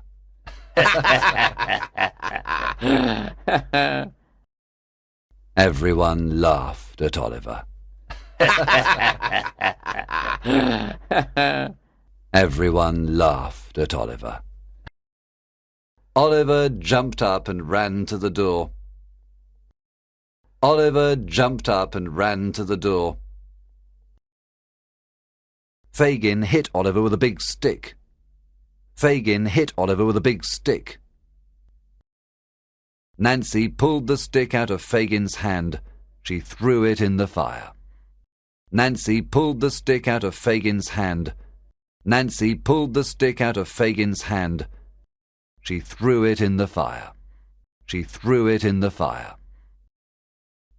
Everyone laughed at Oliver. Everyone laughed at Oliver. Oliver jumped up and ran to the door. Oliver jumped up and ran to the door. Fagin hit Oliver with a big stick. Fagin hit Oliver with a big stick. Nancy pulled the stick out of Fagin's hand. She threw it in the fire. Nancy pulled the stick out of Fagin's hand. Nancy pulled the stick out of Fagin's hand. She threw it in the fire. She threw it in the fire.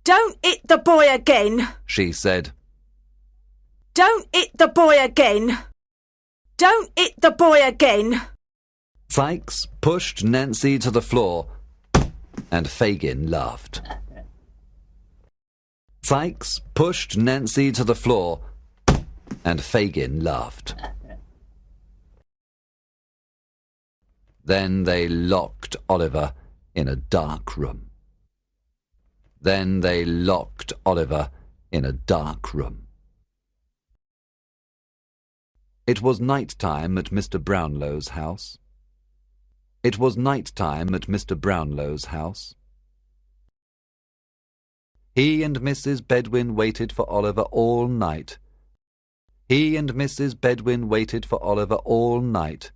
Don't hit the boy again, she said. Don't hit the boy again. Don't hit the boy again. Sykes pushed Nancy to the floor, and Fagin laughed. Sykes pushed Nancy to the floor, and Fagin laughed. Then they locked Oliver in a dark room. Then they locked Oliver in a dark room. It was night time at Mr. Brownlow's house. It was night time at Mr. Brownlow's house. He and Mrs. Bedwin waited for Oliver all night. He and Mrs. Bedwin waited for Oliver all night.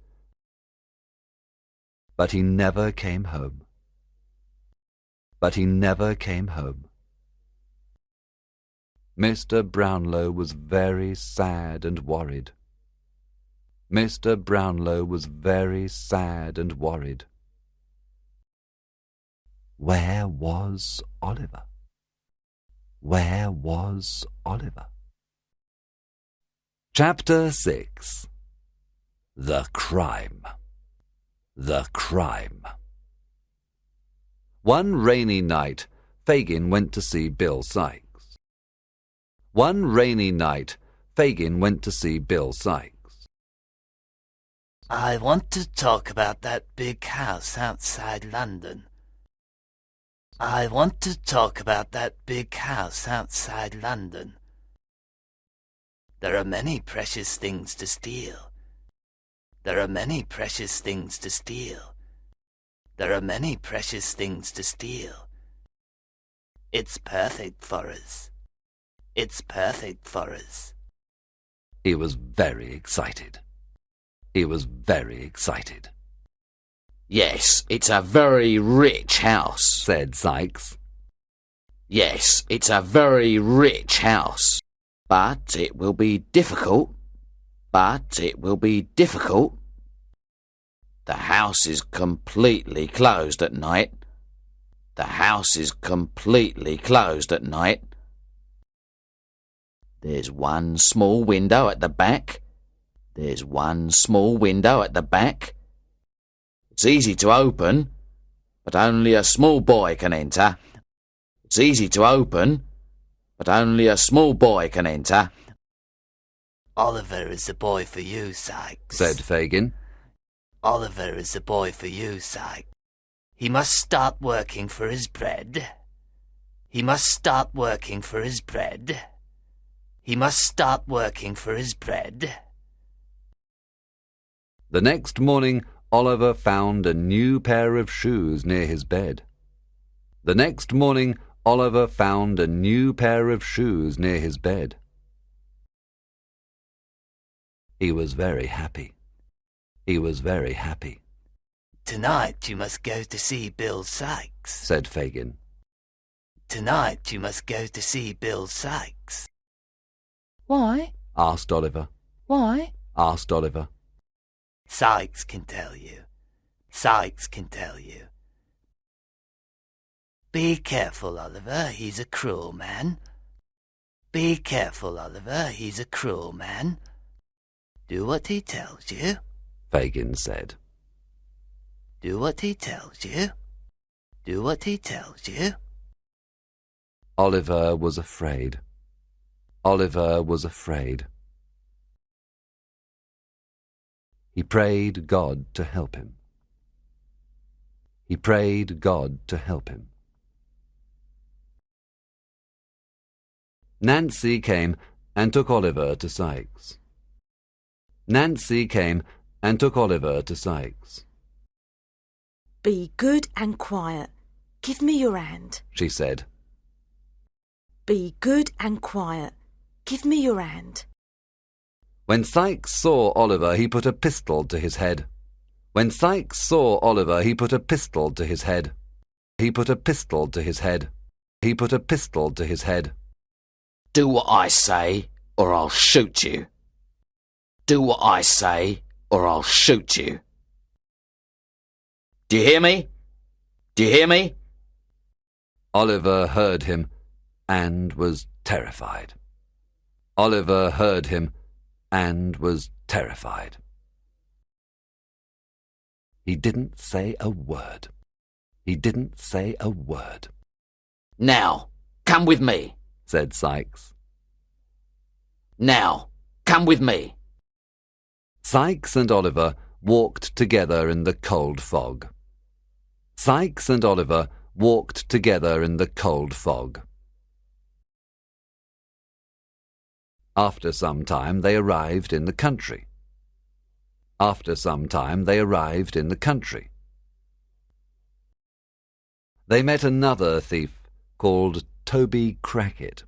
But he never came home. But he never came home. Mr. Brownlow was very sad and worried. Mr. Brownlow was very sad and worried. Where was Oliver? Where was Oliver? Chapter 6. The Crime. The Crime. One rainy night, Fagin went to see Bill Sykes. One rainy night, Fagin went to see Bill Sykes. I want to talk about that big house outside London. I want to talk about that big house outside London. There are many precious things to steal. There are many precious things to steal. There are many precious things to steal. It's perfect for us. It's perfect for us. He was very excited. He was very excited. Yes, it's a very rich house, said Sykes. Yes, it's a very rich house. But it will be difficult. But it will be difficult. The house is completely closed at night. The house is completely closed at night. There's one small window at the back. There's one small window at the back. It's easy to open, but only a small boy can enter. It's easy to open, but only a small boy can enter. Oliver is the boy for you, Sykes, said Fagin. Oliver is the boy for you, Sykes. He must start working for his bread. He must start working for his bread. He must start working for his bread. The next morning, Oliver found a new pair of shoes near his bed. The next morning, Oliver found a new pair of shoes near his bed. He was very happy. He was very happy. Tonight you must go to see Bill Sikes, said Fagin. Tonight you must go to see Bill Sikes. Why? Asked Oliver. Why? Asked Oliver. Sikes can tell you. Sikes can tell you. Be careful, Oliver, he's a cruel man. Be careful, Oliver, he's a cruel man. Do what he tells you, Fagin said. Do what he tells you. Do what he tells you. Oliver was afraid. Oliver was afraid. He prayed God to help him. He prayed God to help him. Nancy came and took Oliver to Sikes. Nancy came and took Oliver to Sikes. Be good and quiet. Give me your hand, she said. Be good and quiet. Give me your hand. When Sikes saw Oliver, he put a pistol to his head. When Sikes saw Oliver, he put a pistol to his head. He put a pistol to his head. He put a pistol to his head. Do what I say, or I'll shoot you. Do what I say, or I'll shoot you. Do you hear me? Do you hear me? Oliver heard him and was terrified. Oliver heard him and was terrified. He didn't say a word. He didn't say a word. Now, come with me, said Sikes. Now, come with me. Sikes and Oliver walked together in the cold fog. Sikes and Oliver walked together in the cold fog. After some time they arrived in the country. After some time they arrived in the country. They met another thief called Toby Crackit.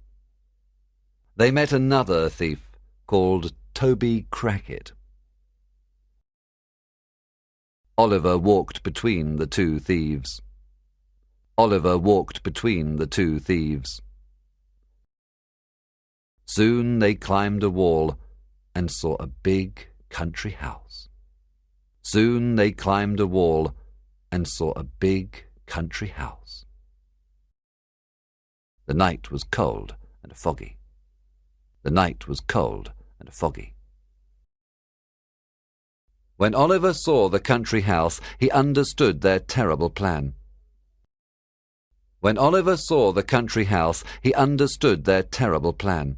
They met another thief called Toby Crackit. Oliver walked between the two thieves. Oliver walked between the two thieves. Soon they climbed a wall and saw a big country house. Soon they climbed a wall and saw a big country house. The night was cold and foggy. The night was cold and foggy. When Oliver saw the country house, he understood their terrible plan. When Oliver saw the country house, he understood their terrible plan.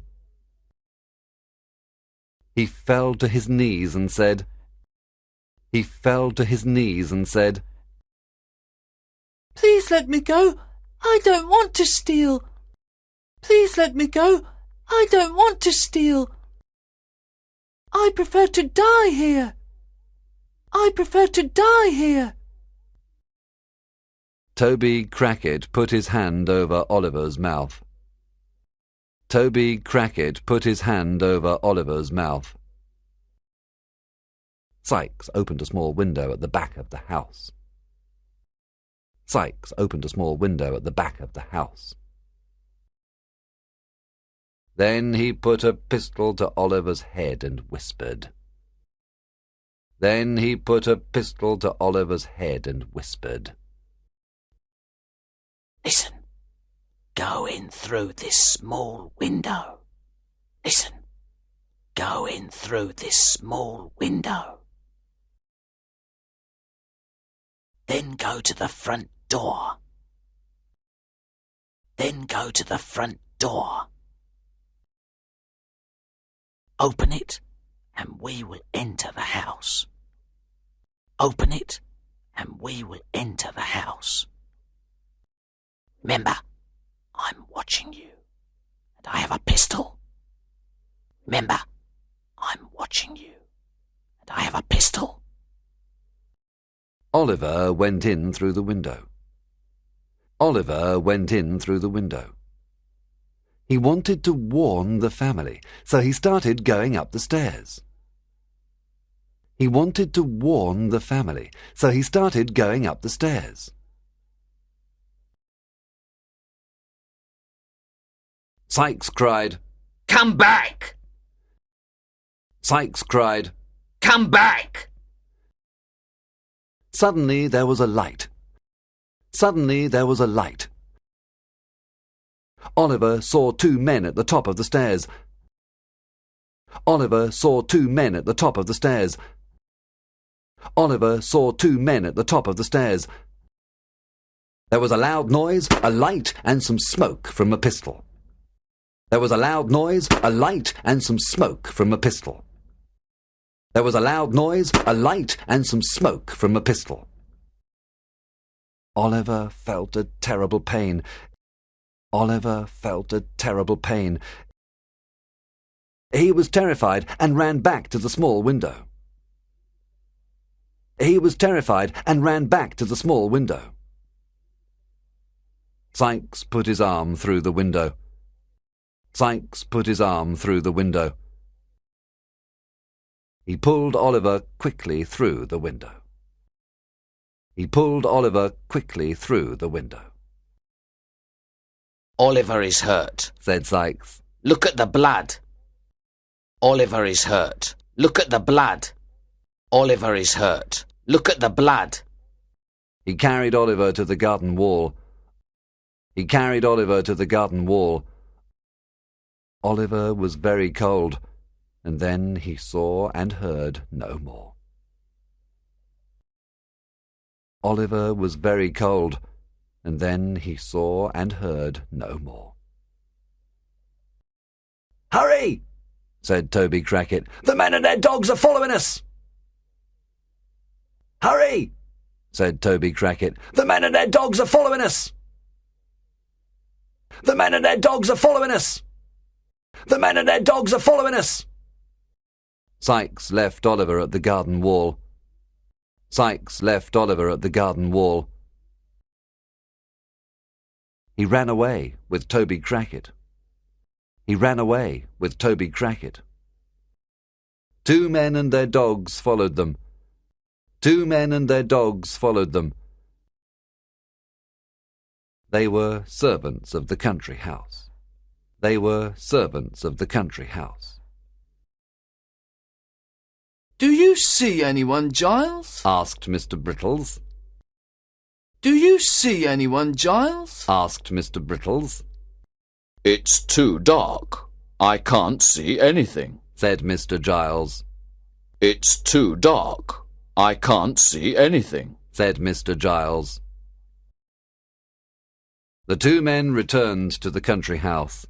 He fell to his knees and said, He fell to his knees and said, Please let me go. I don't want to steal. Please let me go. I don't want to steal. I prefer to die here. I prefer to die here. Toby Crackit put his hand over Oliver's mouth. Toby Crackit put his hand over Oliver's mouth. Sikes opened a small window at the back of the house. Sikes opened a small window at the back of the house. Then he put a pistol to Oliver's head and whispered. Then he put a pistol to Oliver's head and whispered. Listen. Go in through this small window. Listen. Go in through this small window. Then go to the front door. Then go to the front door. Open it, and we will enter the house. Open it, and we will enter the house. Remember, I'm watching you, and I have a pistol. Remember, I'm watching you, and I have a pistol. Oliver went in through the window. Oliver went in through the window. He wanted to warn the family, so he started going up the stairs. He wanted to warn the family, so he started going up the stairs. Sykes cried, Come back! Sykes cried, Come back! Suddenly there was a light. Suddenly there was a light. Oliver saw two men at the top of the stairs. Oliver saw two men at the top of the stairs. Oliver saw two men at the top of the stairs. There was a loud noise, a light, and some smoke from a pistol. There was a loud noise, a light, and some smoke from a pistol. There was a loud noise, a light, and some smoke from a pistol. Oliver felt a terrible pain. Oliver felt a terrible pain. He was terrified and ran back to the small window. He was terrified and ran back to the small window. Sykes put his arm through the window. Sykes put his arm through the window. He pulled Oliver quickly through the window. He pulled Oliver quickly through the window. Oliver is hurt, said Sykes. Look at the blood. Oliver is hurt. Look at the blood. Oliver is hurt. Look at the blood. He carried Oliver to the garden wall. He carried Oliver to the garden wall. Oliver was very cold, and then he saw and heard no more. Oliver was very cold, and then he saw and heard no more. "Hurry!" said Toby Crackit. "The men and their dogs are following us!" "Hurry!" said Toby Crackit. "The men and their dogs are following us!" "The men and their dogs are following us!" "The men and their dogs are following us!" Sykes left Oliver at the garden wall. Sykes left Oliver at the garden wall. He ran away with Toby Crackit. He ran away with Toby Crackit. Two men and their dogs followed them. Two men and their dogs followed them. They were servants of the country house. They were servants of the country house. "Do you see anyone, Giles?" asked Mr. Brittles. "Do you see anyone, Giles?" asked Mr. Brittles. "It's too dark. I can't see anything," said Mr. Giles. "It's too dark. I can't see anything," said Mr. Giles. The two men returned to the country house.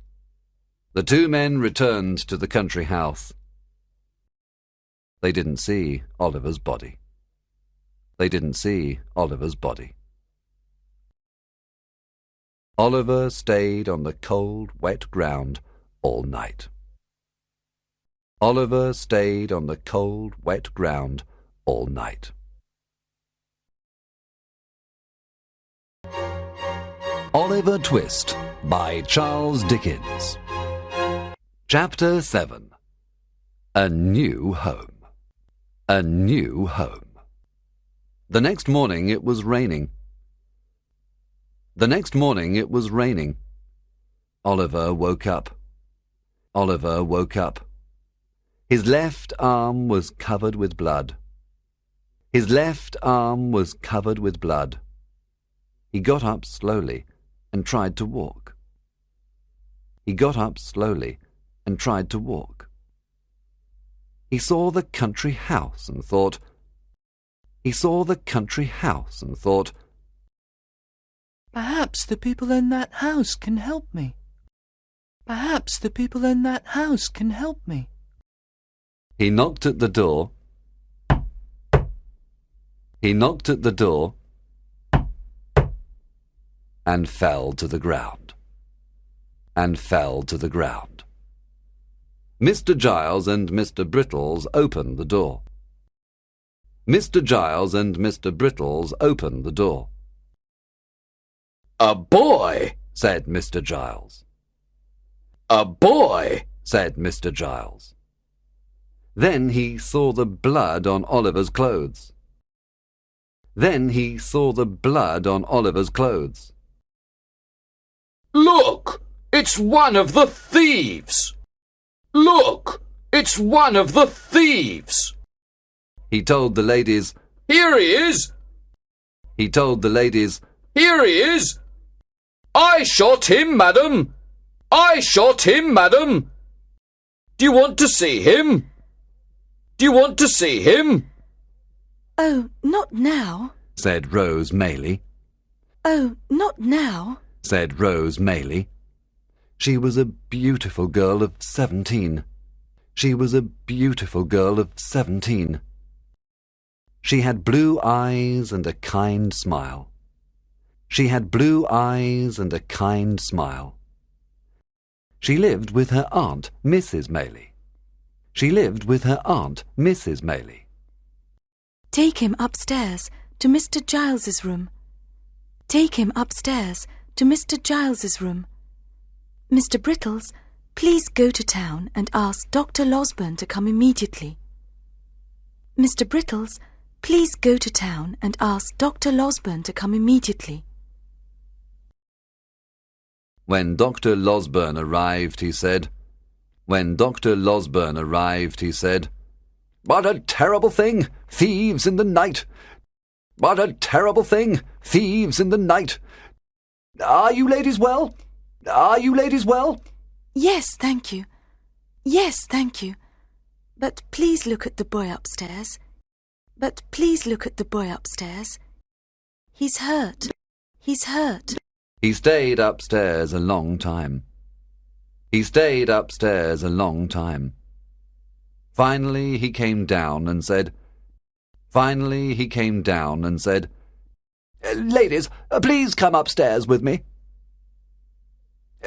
The two men returned to the country house. They didn't see Oliver's body. They didn't see Oliver's body. Oliver stayed on the cold, wet ground all night. Oliver stayed on the cold, wet ground all night. Oliver Twist by Charles Dickens. Chapter 7. A New Home. A New Home. The next morning it was raining. The next morning it was raining. Oliver woke up. Oliver woke up. His left arm was covered with blood. His left arm was covered with blood. He got up slowly and tried to walk. He got up slowly and tried to walk. He saw the country house and thought. He saw the country house and thought, "Perhaps the people in that house can help me. Perhaps the people in that house can help me." He knocked at the door. He knocked at the door and fell to the ground. And fell to the ground. Mr. Giles and Mr. Brittles opened the door. Mr. Giles and Mr. Brittles opened the door. "A boy," said Mr. Giles. "A boy," said Mr. Giles. Then he saw the blood on Oliver's clothes. Then he saw the blood on Oliver's clothes. Look! It's one of the thieves! Look! It's one of the thieves! He told the ladies, Here he is! He told the ladies, Here he is! I shot him, madam! I shot him, madam! Do you want to see him? Do you want to see him? Oh, not now, said Rose Maylie. Oh, not now, said Rose Maylie. She was a beautiful girl of 17. She was a beautiful girl of 17. She had blue eyes and a kind smile. She had blue eyes and a kind smile. She lived with her aunt, Mrs. Maylie. She lived with her aunt, Mrs. Maylie. Take him upstairs to Mr. Giles's room. Take him upstairs to Mr. Giles's room. Mr. Brittles, please go to town and ask Dr. Losberne to come immediately. Mr. Brittles, please go to town and ask Dr. Losberne to come immediately. When Dr. Losberne arrived, he said, When Dr. Losberne arrived, he said, What a terrible thing! Thieves in the night! What a terrible thing! Thieves in the night! Are you ladies well? Are you ladies well? Yes, thank you. Yes, thank you. But please look at the boy upstairs. But please look at the boy upstairs. He's hurt. He's hurt. He stayed upstairs a long time. He stayed upstairs a long time. Finally he came down and said, Ladies, please come upstairs with me.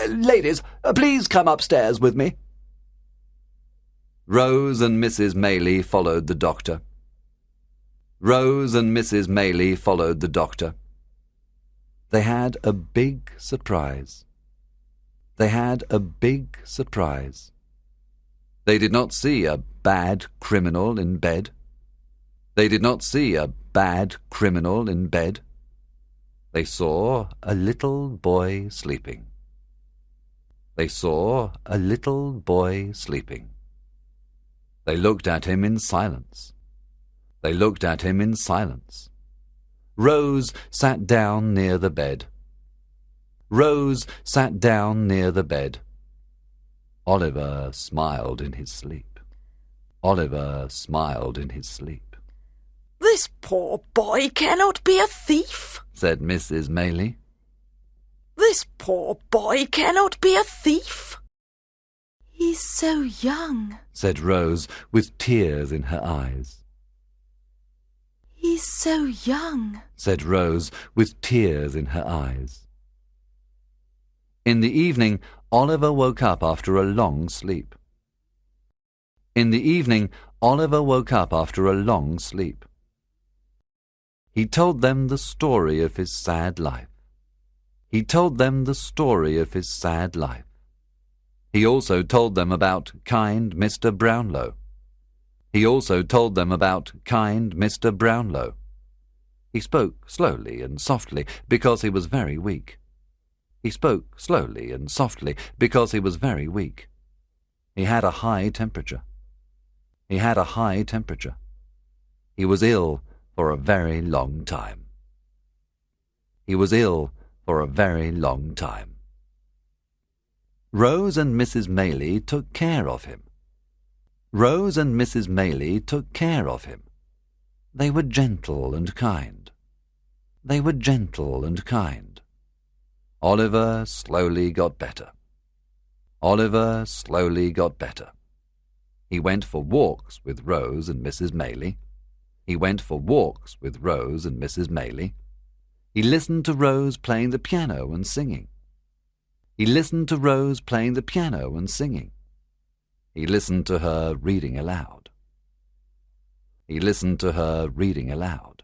Ladies, please come upstairs with me. Rose and Mrs. Maylie followed the doctor. Rose and Mrs. Maylie followed the doctor. They had a big surprise. They had a big surprise. They did not see a bad criminal in bed. They did not see a bad criminal in bed. They saw a little boy sleeping. They saw a little boy sleeping. They looked at him in silence. They looked at him in silence. Rose sat down near the bed. Rose sat down near the bed. Oliver smiled in his sleep. Oliver smiled in his sleep. This poor boy cannot be a thief, said Mrs. Maylie. This poor boy cannot be a thief. He's so young, said Rose, with tears in her eyes. He's so young, said Rose, with tears in her eyes. In the evening, Oliver woke up after a long sleep. In the evening, Oliver woke up after a long sleep. He told them the story of his sad life. He told them the story of his sad life. He also told them about kind Mr. Brownlow. He also told them about kind Mr. Brownlow. He spoke slowly and softly because he was very weak. He spoke slowly and softly because he was very weak. He had a high temperature. He had a high temperature. He was ill for a very long time. He was ill for a very long time. Rose and Mrs. Maylie took care of him. Rose and Mrs. Maylie took care of him. They were gentle and kind. They were gentle and kind. Oliver slowly got better. Oliver slowly got better. He went for walks with Rose and Mrs. Maylie. He went for walks with Rose and Mrs. Maylie. He listened to Rose playing the piano and singing. He listened to Rose playing the piano and singing. He listened to her reading aloud. He listened to her reading aloud.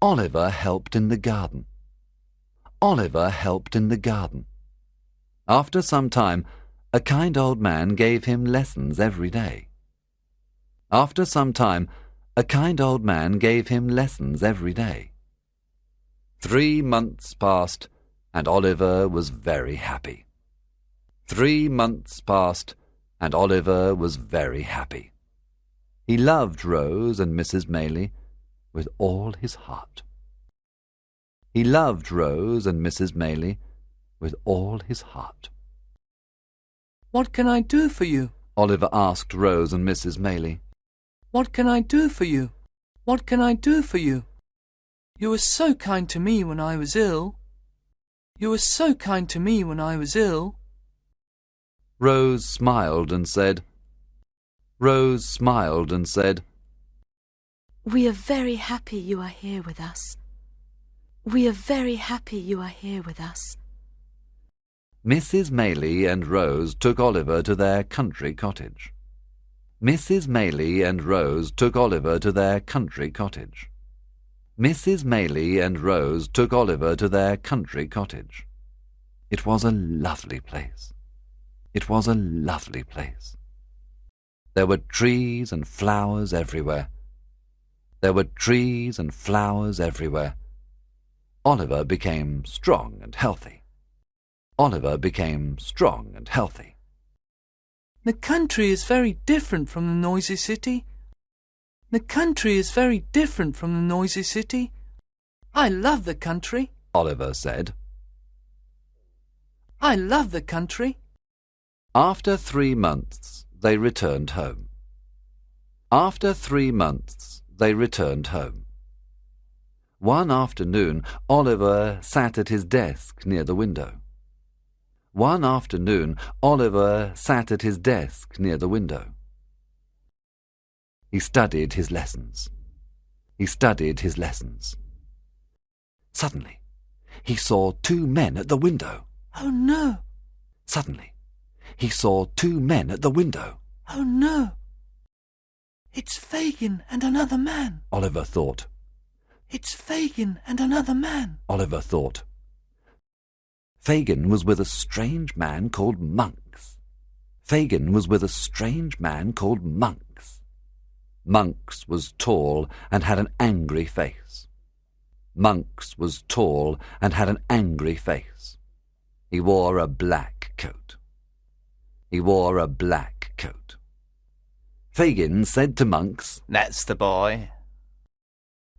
Oliver helped in the garden. Oliver helped in the garden. After some time, a kind old man gave him lessons every day. After some time, a kind old man gave him lessons every day. 3 months passed, and Oliver was very happy. 3 months passed, and Oliver was very happy. He loved Rose and Mrs. Maylie with all his heart. He loved Rose and Mrs. Maylie with all his heart. What can I do for you? Oliver asked Rose and Mrs. Maylie. What can I do for you? What can I do for you? You were so kind to me when I was ill. You were so kind to me when I was ill. Rose smiled and said, We are very happy you are here with us. We are very happy you are here with us. Mrs. Maylie and Rose took Oliver to their country cottage. Mrs. Maylie and Rose took Oliver to their country cottage. Mrs. Maylie and Rose took Oliver to their country cottage. It was a lovely place. It was a lovely place. There were trees and flowers everywhere. There were trees and flowers everywhere. Oliver became strong and healthy. Oliver became strong and healthy. The country is very different from the noisy city. The country is very different from the noisy city. I love the country, Oliver said. I love the country. After 3 months, they returned home. After 3 months, they returned home. One afternoon, Oliver sat at his desk near the window. One afternoon, Oliver sat at his desk near the window. He studied his lessons. He studied his lessons. Suddenly, he saw 2 men at the window. Oh no! Suddenly, he saw 2 men at the window. Oh no! It's Fagin and another man, Oliver thought. It's Fagin and another man, Oliver thought. Fagin was with a strange man called Monks. Fagin was with a strange man called Monks. Monks was tall and had an angry face. Monks was tall and had an angry face. He wore a black coat. He wore a black coat. Fagin said to Monks, That's the boy.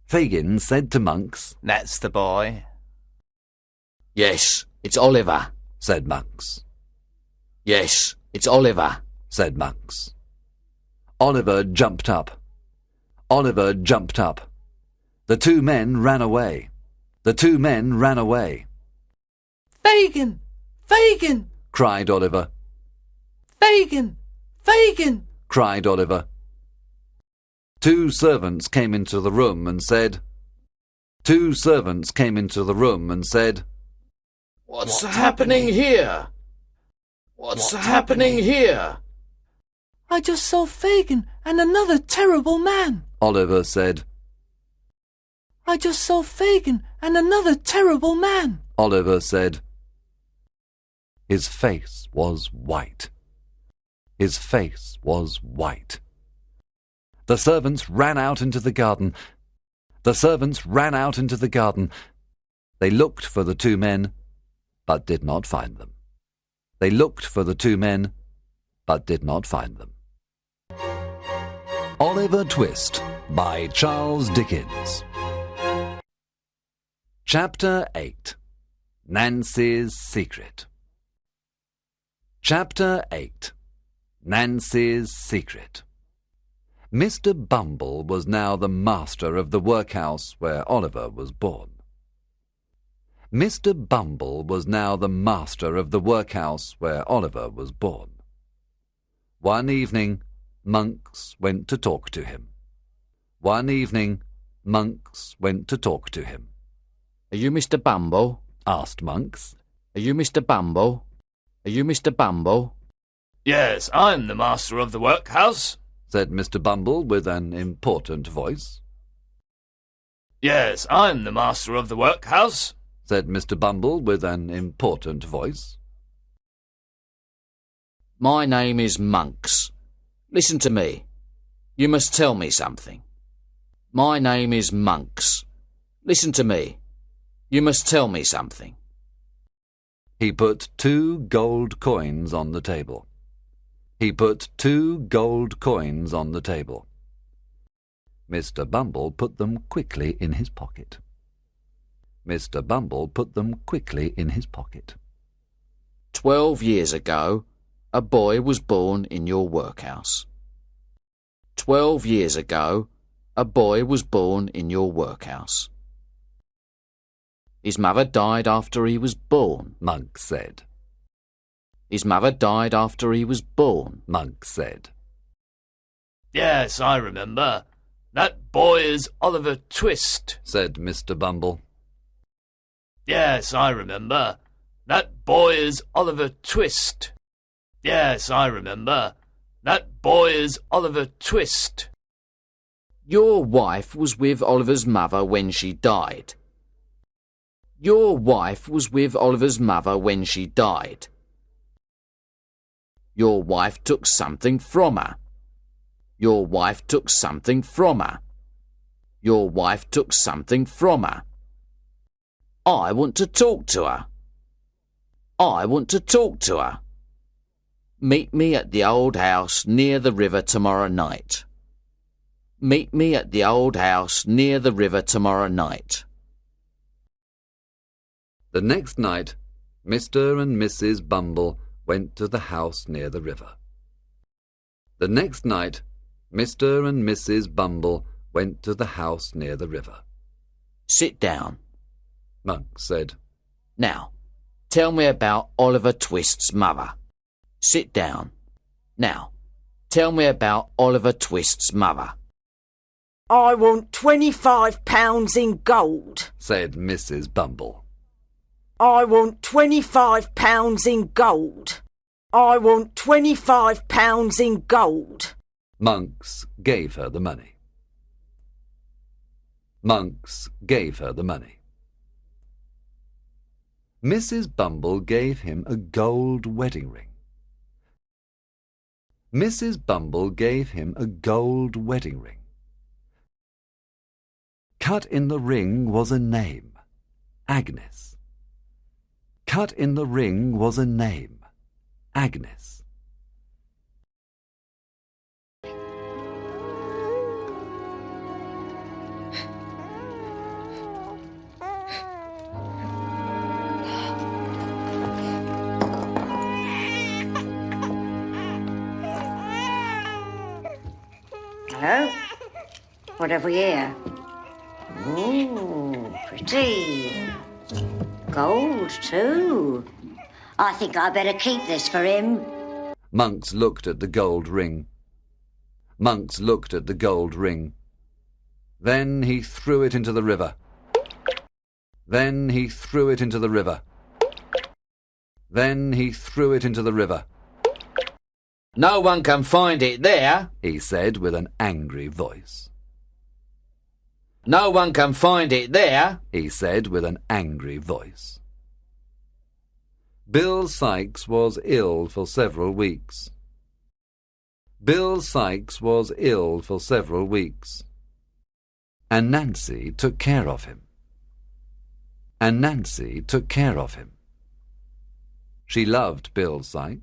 Fagin said to Monks, That's the boy. Yes, it's Oliver, said Monks. Yes, it's Oliver, said Monks. Oliver jumped up. Oliver jumped up. The 2 men ran away. The 2 men ran away. Fagin! Fagin! cried Oliver. Fagin! Fagin! cried Oliver. 2 servants came into the room and said, 2 servants came into the room and said, What's happening here? What's happening here? I just saw Fagin and another terrible man, Oliver said. I just saw Fagin and another terrible man, Oliver said. His face was white. His face was white. The servants ran out into the garden. The servants ran out into the garden. They looked for the 2 men, but did not find them. They looked for the 2 men, but did not find them. Oliver Twist by Charles Dickens. Chapter 8. Nancy's Secret. Chapter 8. Nancy's Secret. Mr. Bumble was now the master of the workhouse where Oliver was born. Mr. Bumble was now the master of the workhouse where Oliver was born. One evening, Monks went to talk to him. One evening, Monks went to talk to him. Are you Mr. Bumble? asked Monks. Are you Mr. Bumble? Are you Mr. Bumble? Yes, I'm the master of the workhouse, said Mr. Bumble with an important voice. Yes, I'm the master of the workhouse, said Mr. Bumble with an important voice. My name is Monks. Listen to me. You must tell me something. My name is Monks. Listen to me. You must tell me something. He put 2 gold coins on the table. He put 2 gold coins on the table. Mr. Bumble put them quickly in his pocket. Mr. Bumble put them quickly in his pocket. 12 years ago, a boy was born in your workhouse. 12 years ago, a boy was born in your workhouse. His mother died after he was born, Monks said. His mother died after he was born, Monks said. Yes, I remember. That boy is Oliver Twist, said Mr. Bumble. Yes, I remember. That boy is Oliver Twist. Yes, I remember. That boy is Oliver Twist. Your wife was with Oliver's mother when she died. Your wife was with Oliver's mother when she died. Your wife took something from her. Your wife took something from her. Your wife took something from her. I want to talk to her. I want to talk to her. Meet me at the old house near the river tomorrow night. Meet me at the old house near the river tomorrow night. The next night, Mr. and Mrs. Bumble went to the house near the river. The next night, Mr. and Mrs. Bumble went to the house near the river. Sit down, Monks said. Now, tell me about Oliver Twist's mother. Sit down. Now, tell me about Oliver Twist's mother. I want £25 in gold, said Mrs. Bumble. I want £25 in gold. I want £25 in gold. Monks gave her the money. Monks gave her the money. Mrs. Bumble gave him a gold wedding ring. Mrs. Bumble gave him a gold wedding ring. Cut in the ring was a name, Agnes. Cut in the ring was a name, Agnes. Hello? What have we here? Ooh, pretty. Gold, too. I think I better keep this for him. Monks looked at the gold ring. Monks looked at the gold ring. Then he threw it into the river. Then he threw it into the river. Then he threw it into the river. No one can find it there, he said with an angry voice. No one can find it there, he said with an angry voice. Bill Sikes was ill for several weeks. Bill Sikes was ill for several weeks. And Nancy took care of him. And Nancy took care of him. She loved Bill Sikes.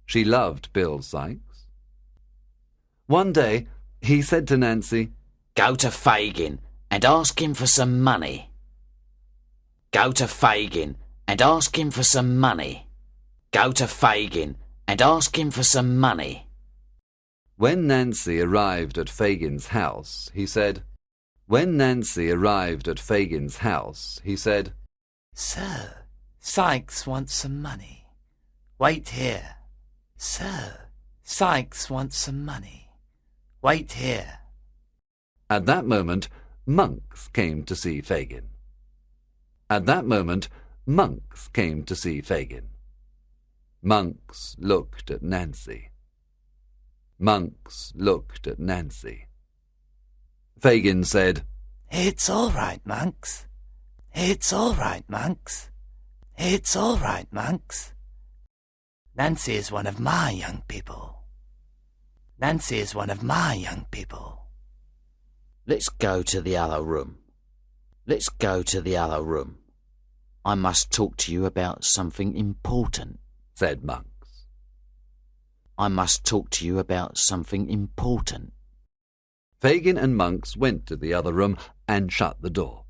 She loved Bill Sikes. One day he said to Nancy, Go to Fagin and ask him for some money. Go to Fagin and ask him for some money. Go to Fagin and ask him for some money. When Nancy arrived at Fagin's house, he said, When Nancy arrived at Fagin's house, he said, Sir, Sikes wants some money. Wait here. Sir, Sikes wants some money. Wait here. At that moment, Monks came to see Fagin. At that moment, Monks came to see Fagin. Monks looked at Nancy. Monks looked at Nancy. Fagin said, It's all right, Monks. It's all right, Monks. It's all right, Monks. Nancy is one of my young people. Nancy is one of my young people. Let's go to the other room. Let's go to the other room. I must talk to you about something important, said Monks. I must talk to you about something important. Fagin and Monks went to the other room and shut the door.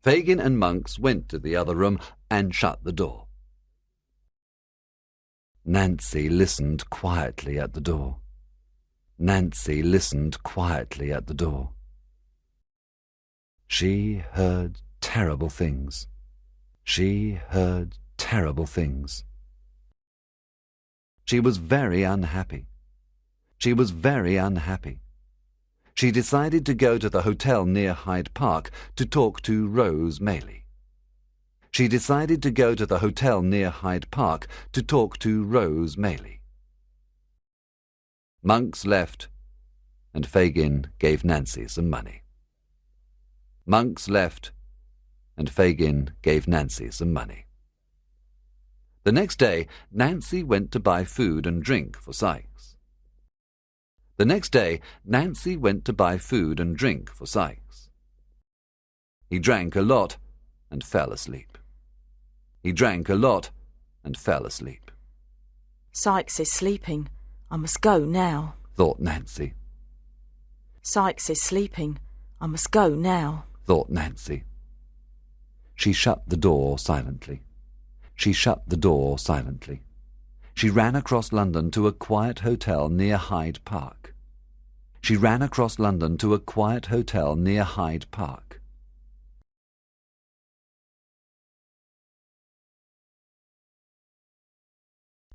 Fagin and Monks went to the other room and shut the door. Nancy listened quietly at the door. Nancy listened quietly at the door. She heard terrible things. She heard terrible things. She was very unhappy. She was very unhappy. She decided to go to the hotel near Hyde Park to talk to Rose Maylie. She decided to go to the hotel near Hyde Park to talk to Rose Maylie. Monks left, and Fagin gave Nancy some money. Monks left, and Fagin gave Nancy some money. The next day, Nancy went to buy food and drink for Sykes. The next day, Nancy went to buy food and drink for Sykes. He drank a lot and fell asleep. He drank a lot and fell asleep. Sykes is sleeping. I must go now, thought Nancy. Sykes is sleeping. I must go now, thought Nancy. She shut the door silently. She shut the door silently. She ran across London to a quiet hotel near Hyde Park. She ran across London to a quiet hotel near Hyde Park.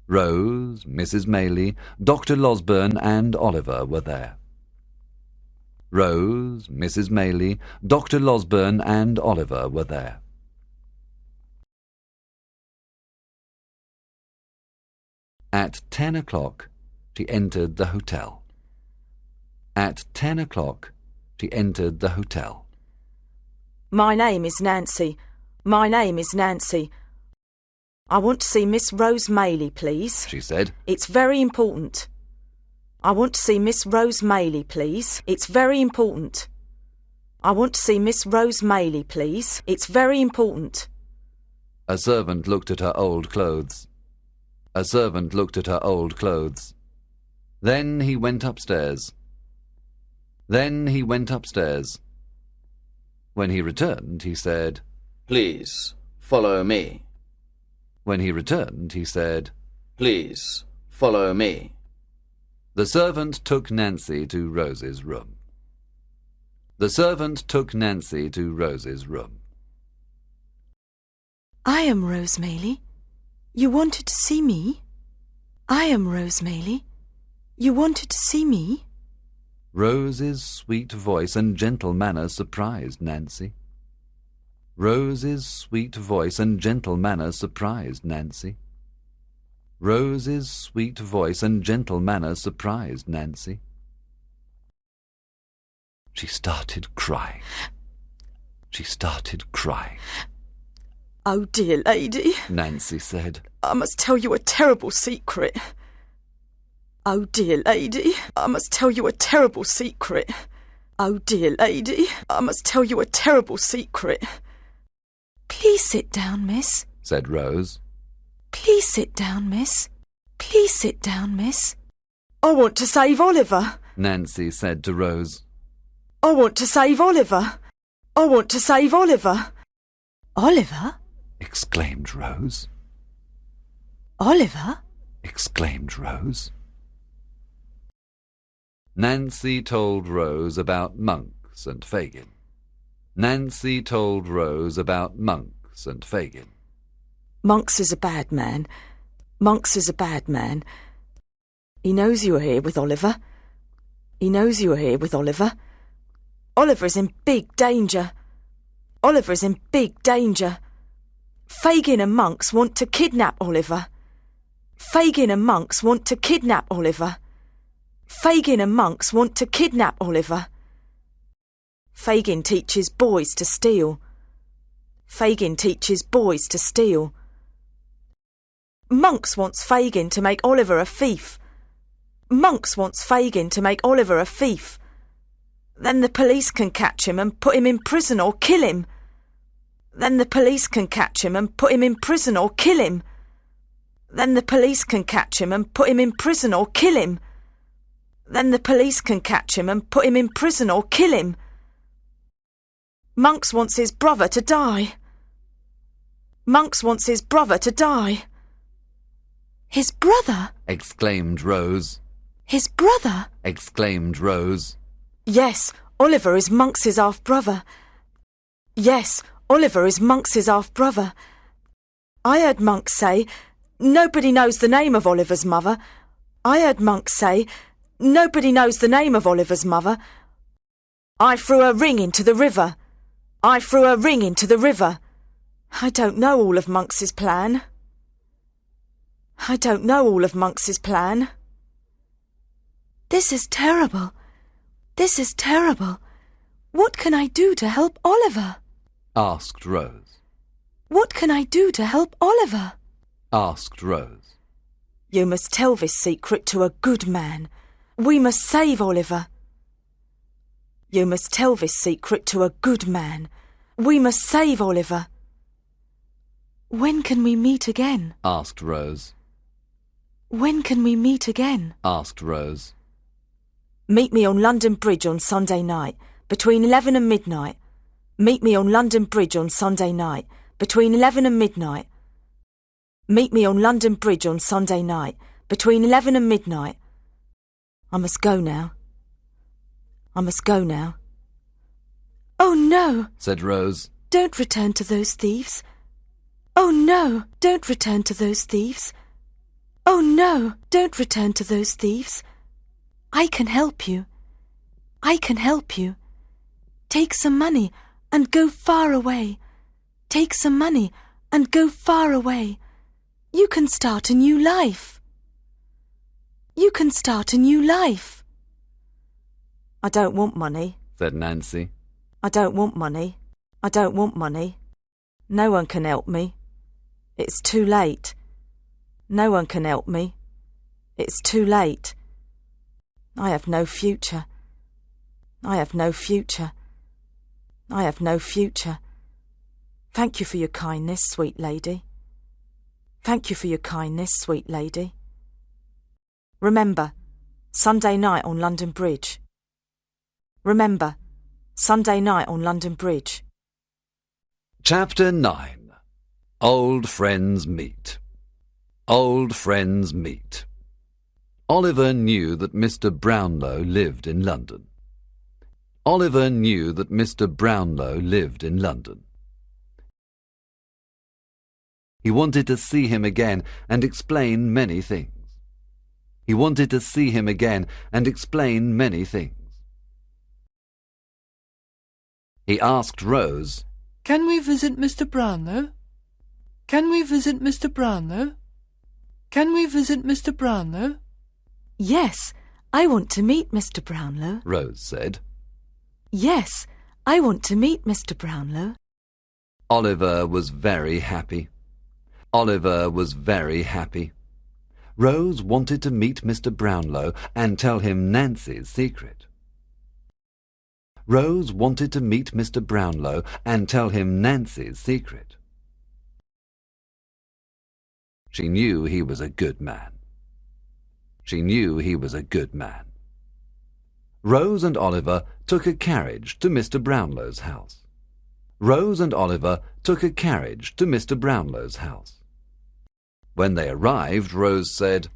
Rose, Mrs. Maylie, Dr. Losburn and Oliver were there. Rose, Mrs. Maylie, Dr. Losburn and Oliver were there. At 10 o'clock, she entered the hotel. At 10 o'clock, she entered the hotel. My name is Nancy. My name is Nancy. I want to see Miss Rose Maylie, please, she said. It's very important. I want to see Miss Rose Maylie, please. It's very important. I want to see Miss Rose Maylie, please. It's very important. A servant looked at her old clothes. A servant looked at her old clothes. Then he went upstairs. Then he went upstairs. When he returned, he said, Please, follow me. When he returned, he said, Please, follow me. The servant took Nancy to Rose's room. The servant took Nancy to Rose's room. I am Rose Maylie. You wanted to see me? I am Rose Maylie. You wanted to see me? Rose's sweet voice and gentle manner surprised Nancy. Rose's sweet voice and gentle manner surprised Nancy. Rose's sweet voice and gentle manner surprised Nancy. She started crying. She started crying. Oh, dear lady, Nancy said. I must tell you a terrible secret. Oh, dear lady, I must tell you a terrible secret. Oh, dear lady, I must tell you a terrible secret. Please sit down, miss, said Rose. Please sit down, miss. Please sit down, miss. I want to save Oliver, Nancy said to Rose. I want to save Oliver. I want to save Oliver. Oliver? Exclaimed Rose. Oliver? Exclaimed Rose. Nancy told Rose about Monks and Fagin. Nancy told Rose about Monks and Fagin. Monks is a bad man. Monks is a bad man. He knows you are here with Oliver. He knows you are here with Oliver. Oliver is in big danger. Oliver is in big danger. Fagin and Monks want to kidnap Oliver. Fagin and Monks want to kidnap Oliver. Fagin and Monks want to kidnap Oliver. Fagin teaches boys to steal. Fagin teaches boys to steal. Monks wants Fagin to make Oliver a thief. Monks wants Fagin to make Oliver a thief. Then the police can catch him and put him in prison or kill him. Then the police can catch him and put him in prison or kill him. Then the police can catch him and put him in prison or kill him. Then the police can catch him and put him in prison or kill him. Monks wants his brother to die. Monks wants his brother to die. His brother? Exclaimed Rose. His brother? Exclaimed Rose. Yes, Oliver is Monks's half-brother. Yes, Oliver is Monks's half-brother. I heard Monks say, nobody knows the name of Oliver's mother. I heard Monks say, nobody knows the name of Oliver's mother. I threw a ring into the river. I threw a ring into the river. I don't know all of Monks's plan. I don't know all of Monks's plan. This is terrible. This is terrible. What can I do to help Oliver? Asked Rose. What can I do to help Oliver? Asked Rose. You must tell this secret to a good man. We must save Oliver. You must tell this secret to a good man. We must save Oliver. When can we meet again? Asked Rose. When can we meet again? Asked Rose. Meet me on London Bridge on Sunday night, between 11 and midnight. Meet me on London Bridge on Sunday night, between 11 and midnight. Meet me on London Bridge on Sunday night, between 11 and midnight. I must go now. I must go now. Oh no, said Rose. Don't return to those thieves. Oh no, don't return to those thieves. Oh no, don't return to those thieves. I can help you. I can help you. Take some money and go far away. Take some money and go far away. You can start a new life. You can start a new life. I don't want money, said Nancy. I don't want money. I don't want money. No one can help me. It's too late. No one can help me. It's too late. I have no future. I have no future. I have no future. Thank you for your kindness, sweet lady. Thank you for your kindness, sweet lady. Remember, Sunday night on London Bridge. Remember, Sunday night on London Bridge. Chapter 9. Old Friends Meet. Old Friends Meet. Oliver knew that Mr. Brownlow lived in London. Oliver knew that Mr. Brownlow lived in London. He wanted to see him again and explain many things. He wanted to see him again and explain many things. He asked Rose, Can we visit Mr. Brownlow? Can we visit Mr. Brownlow? Can we visit Mr. Brownlow? Yes, I want to meet Mr. Brownlow. Rose said. Yes, I want to meet Mr. Brownlow. Oliver was very happy. Oliver was very happy. Rose wanted to meet Mr. Brownlow and tell him Nancy's secret. Rose wanted to meet Mr. Brownlow and tell him Nancy's secret. She knew he was a good man. She knew he was a good man. Rose and Oliver took a carriage to Mr. Brownlow's house. Rose and Oliver took a carriage to Mr. Brownlow's house. When they arrived, Rose said,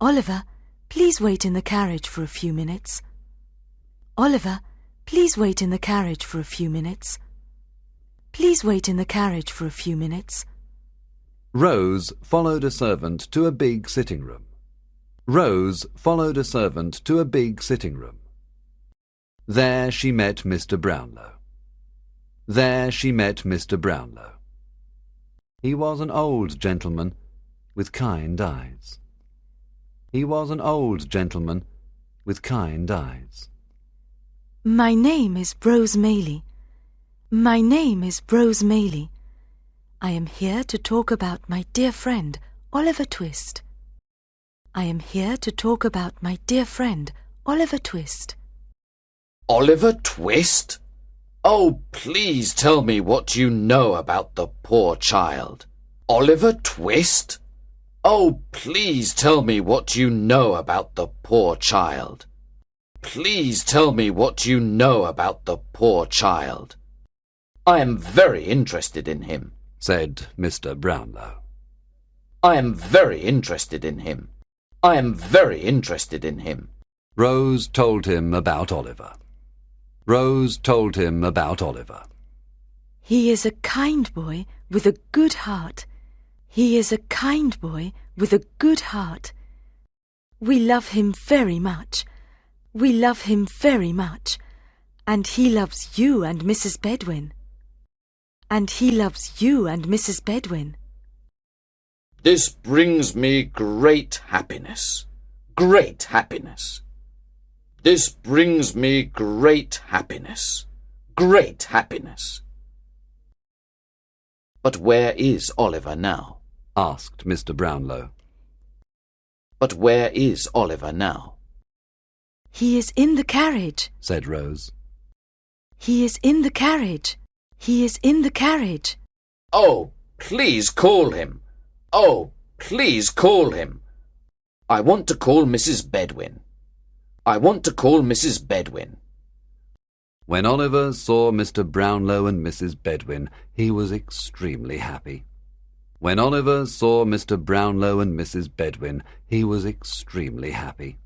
Oliver, please wait in the carriage for a few minutes. Oliver, please wait in the carriage for a few minutes. Please wait in the carriage for a few minutes. Rose followed a servant to a big sitting room. Rose followed a servant to a big sitting room. There she met Mr. Brownlow. There she met Mr. Brownlow. He was an old gentleman with kind eyes. He was an old gentleman with kind eyes. My name is Rose Maylie. My name is Rose Maylie. I am here to talk about my dear friend, Oliver Twist. I am here to talk about my dear friend, Oliver Twist. Oliver Twist? Oh, please tell me what you know about the poor child. Oliver Twist? Oh, please tell me what you know about the poor child. Please tell me what you know about the poor child. I am very interested in him, said Mr. Brownlow. I am very interested in him. I am very interested in him. Rose told him about Oliver. Rose told him about Oliver. He is a kind boy with a good heart. He is a kind boy with a good heart. We love him very much. We love him very much. And he loves you and Mrs. Bedwin. And he loves you and Mrs. Bedwin. This brings me great happiness. Great happiness. This brings me great happiness. Great happiness. But where is Oliver now? Asked Mr. Brownlow. But where is Oliver now? He is in the carriage, said Rose. He is in the carriage. He is in the carriage. Oh, please call him. Oh, please call him. I want to call Mrs. Bedwin. I want to call Mrs. Bedwin. When Oliver saw Mr. Brownlow and Mrs. Bedwin, he was extremely happy. When Oliver saw Mr. Brownlow and Mrs. Bedwin, he was extremely happy.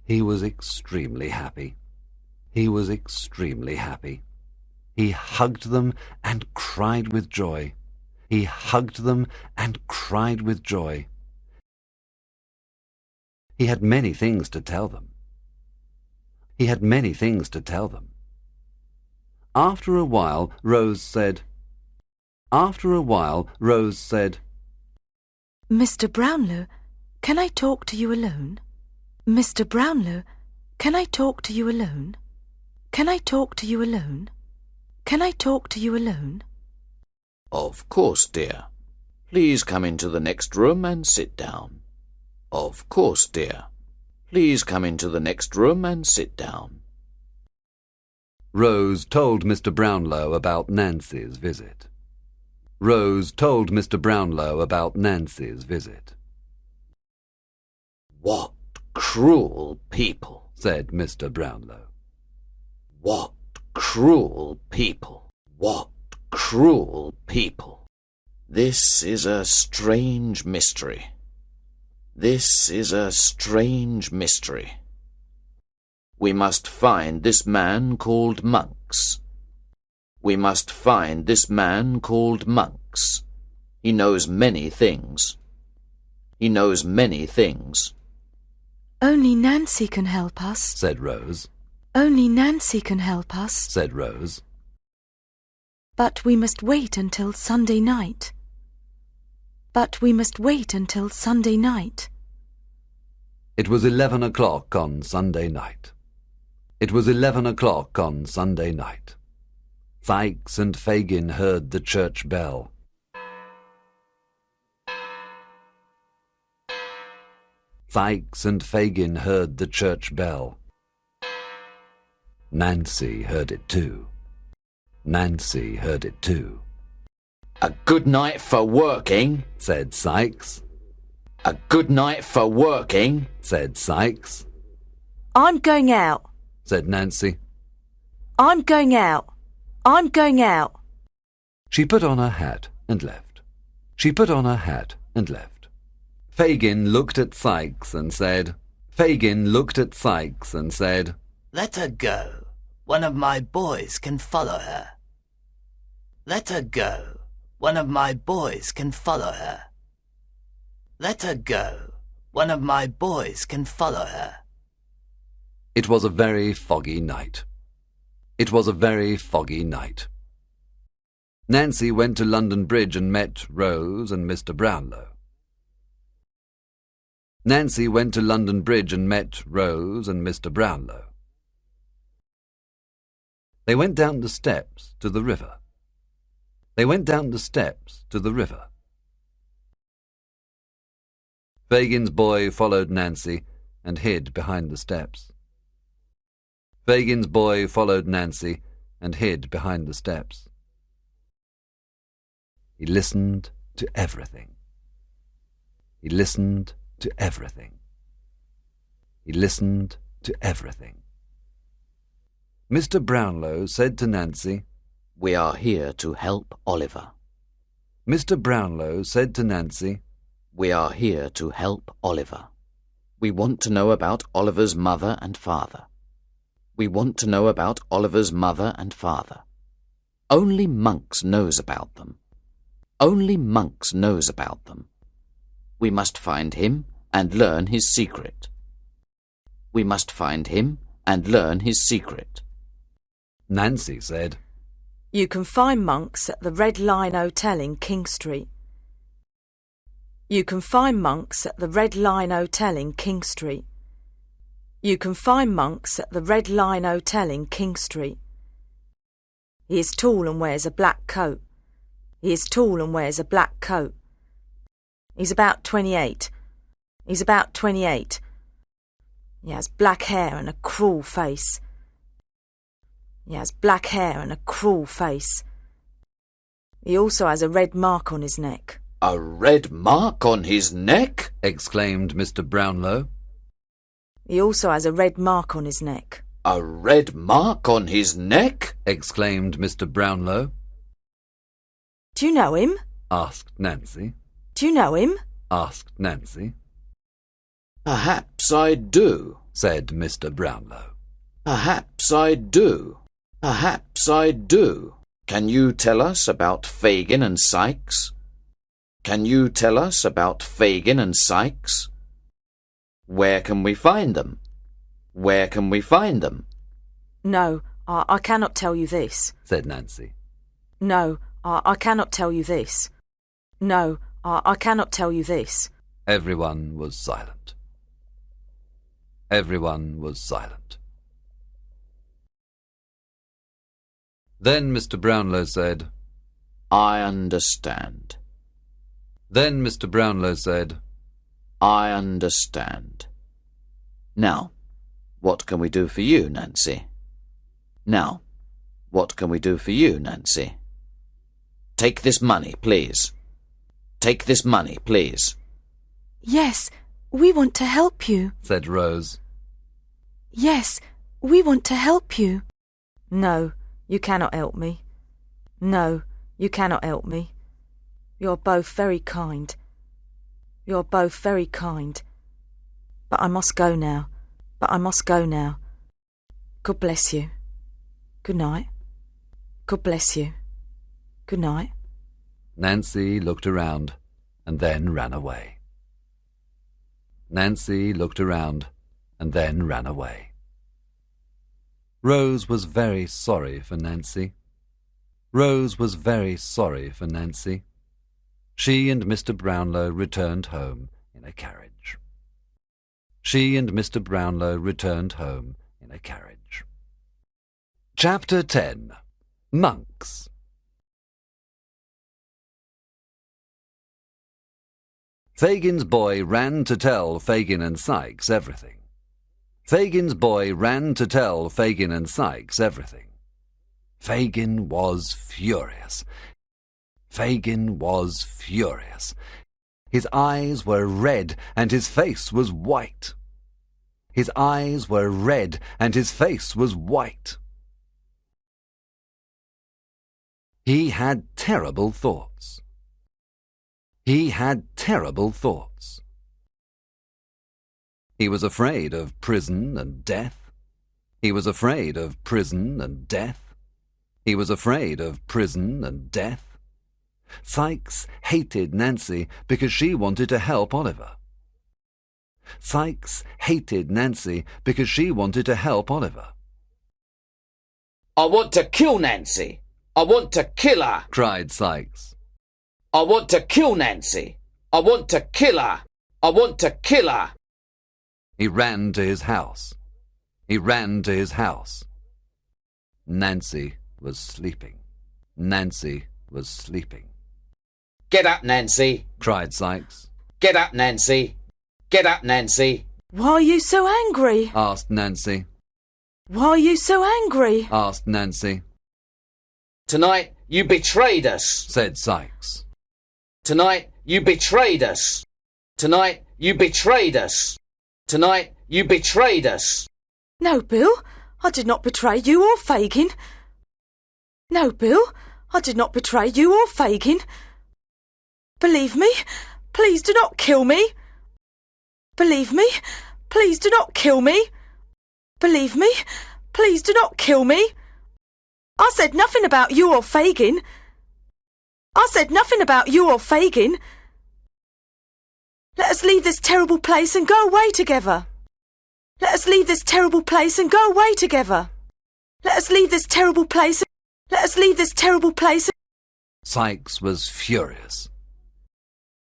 He was extremely happy. He was extremely happy. He hugged them and cried with joy. He hugged them and cried with joy. He had many things to tell them. He had many things to tell them. After a while, Rose said, Mr. Brownlow, can I talk to you alone? Mr. Brownlow, can I talk to you alone? Can I talk to you alone? Can I talk to you alone? Of course, dear. Please come into the next room and sit down. Of course, dear. Please come into the next room and sit down. Rose told Mr. Brownlow about Nancy's visit. Rose told Mr. Brownlow about Nancy's visit. What cruel people, said Mr. Brownlow. What cruel people. What cruel people. This is a strange mystery. This is a strange mystery. We must find this man called Monks. We must find this man called Monks. He knows many things. He knows many things. Only Nancy can help us, said Rose. Only Nancy can help us, said Rose. But we must wait until Sunday night. But we must wait until Sunday night. It was 11 o'clock on Sunday night. It was 11 o'clock on Sunday night. Sikes and Fagin heard the church bell. Sikes and Fagin heard the church bell. Nancy heard it too. Nancy heard it too. A good night for working, said Sikes. A good night for working, said Sikes. I'm going out, said Nancy. I'm going out. I'm going out. She put on her hat and left. She put on her hat and left. Fagin looked at Sikes and said, Fagin looked at Sikes and said, Let her go. One of my boys can follow her. Let her go. One of my boys can follow her. Let her go. One of my boys can follow her. It was a very foggy night. It was a very foggy night. Nancy went to London Bridge and met Rose and Mr. Brownlow. Nancy went to London Bridge and met Rose and Mr. Brownlow. They went down the steps to the river. They went down the steps to the river. Fagin's boy followed Nancy and hid behind the steps. Fagin's boy followed Nancy and hid behind the steps. He listened to everything. He listened to everything. He listened to everything. Mr. Brownlow said to Nancy, "We are here to help Oliver." Mr. Brownlow said to Nancy, "We are here to help Oliver. We want to know about Oliver's mother and father. We want to know about Oliver's mother and father. Only Monks knows about them. Only Monks knows about them. We must find him and learn his secret. We must find him and learn his secret." Nancy said, "You can find Monks at the Red Lion Hotel in King Street. You can find Monks at the Red Lion Hotel in King Street. You can find Monks at the Red Lion Hotel in King Street. He is tall and wears a black coat. He is tall and wears a black coat. He's about 28. He's about 28. He has black hair and a cruel face. He has black hair and a cruel face. He also has a red mark on his neck." "A red mark on his neck?" exclaimed Mr. Brownlow. "He also has a red mark on his neck." "A red mark on his neck?" exclaimed Mr. Brownlow. "Do you know him?" asked Nancy. "Do you know him?" asked Nancy. "Perhaps I do," said Mr. Brownlow. "Perhaps I do. Perhaps I do. Can you tell us about Fagin and Sykes? Can you tell us about Fagin and Sykes? Where can we find them? Where can we find them?" "No, I cannot tell you this," said Nancy. "No, I cannot tell you this. No, I cannot tell you this." Everyone was silent. Everyone was silent. Then Mr. Brownlow said, "I understand." Then Mr. Brownlow said, "I understand. Now, what can we do for you, Nancy? Now, what can we do for you, Nancy? Take this money, please. Take this money, please." Yes, we want to help you, said Rose. Yes, we want to help you. "No, you cannot help me. No, you cannot help me. You're both very kind. You're both very kind. But I must go now. But I must go now. God bless you. Good night. God bless you. Good night." Nancy looked around and then ran away. Nancy looked around and then ran away. Rose was very sorry for Nancy. Rose was very sorry for Nancy. She and Mr. Brownlow returned home in a carriage. She and Mr. Brownlow returned home in a carriage. Chapter 10. Monks. Fagin's boy ran to tell Fagin and Sykes everything. Fagin's boy ran to tell Fagin and Sykes everything. Fagin was furious. Fagin was furious. His eyes were red and his face was white. His eyes were red and his face was white. He had terrible thoughts. He had terrible thoughts. He was afraid of prison and death. He was afraid of prison and death. He was afraid of prison and death. Sykes hated Nancy because she wanted to help Oliver. Sykes hated Nancy because she wanted to help Oliver. "I want to kill Nancy! I want to kill her!" cried Sykes. "I want to kill Nancy! I want to kill her! I want to kill her!" He ran to his house. He ran to his house. Nancy was sleeping. Nancy was sleeping. "Get up, Nancy!" cried Sykes. "Get up, Nancy! Get up, Nancy. Why are you so angry? asked Nancy. Why are you so angry? asked Nancy. Tonight you betrayed us, said Sykes. Tonight you betrayed us. Tonight you betrayed us. Tonight you betrayed us. No, Bill, I did not betray you or Fagin. No, Bill, I did not betray you or Fagin. Believe me, please do not kill me. Believe me, please do not kill me. Believe me, please do not kill me. I said nothing about you or Fagin. I said nothing about you or Fagin. Let us leave this terrible place and go away together. Let us leave this terrible place and go away together. Let us leave this terrible place. Let us leave this terrible place. Sykes was furious.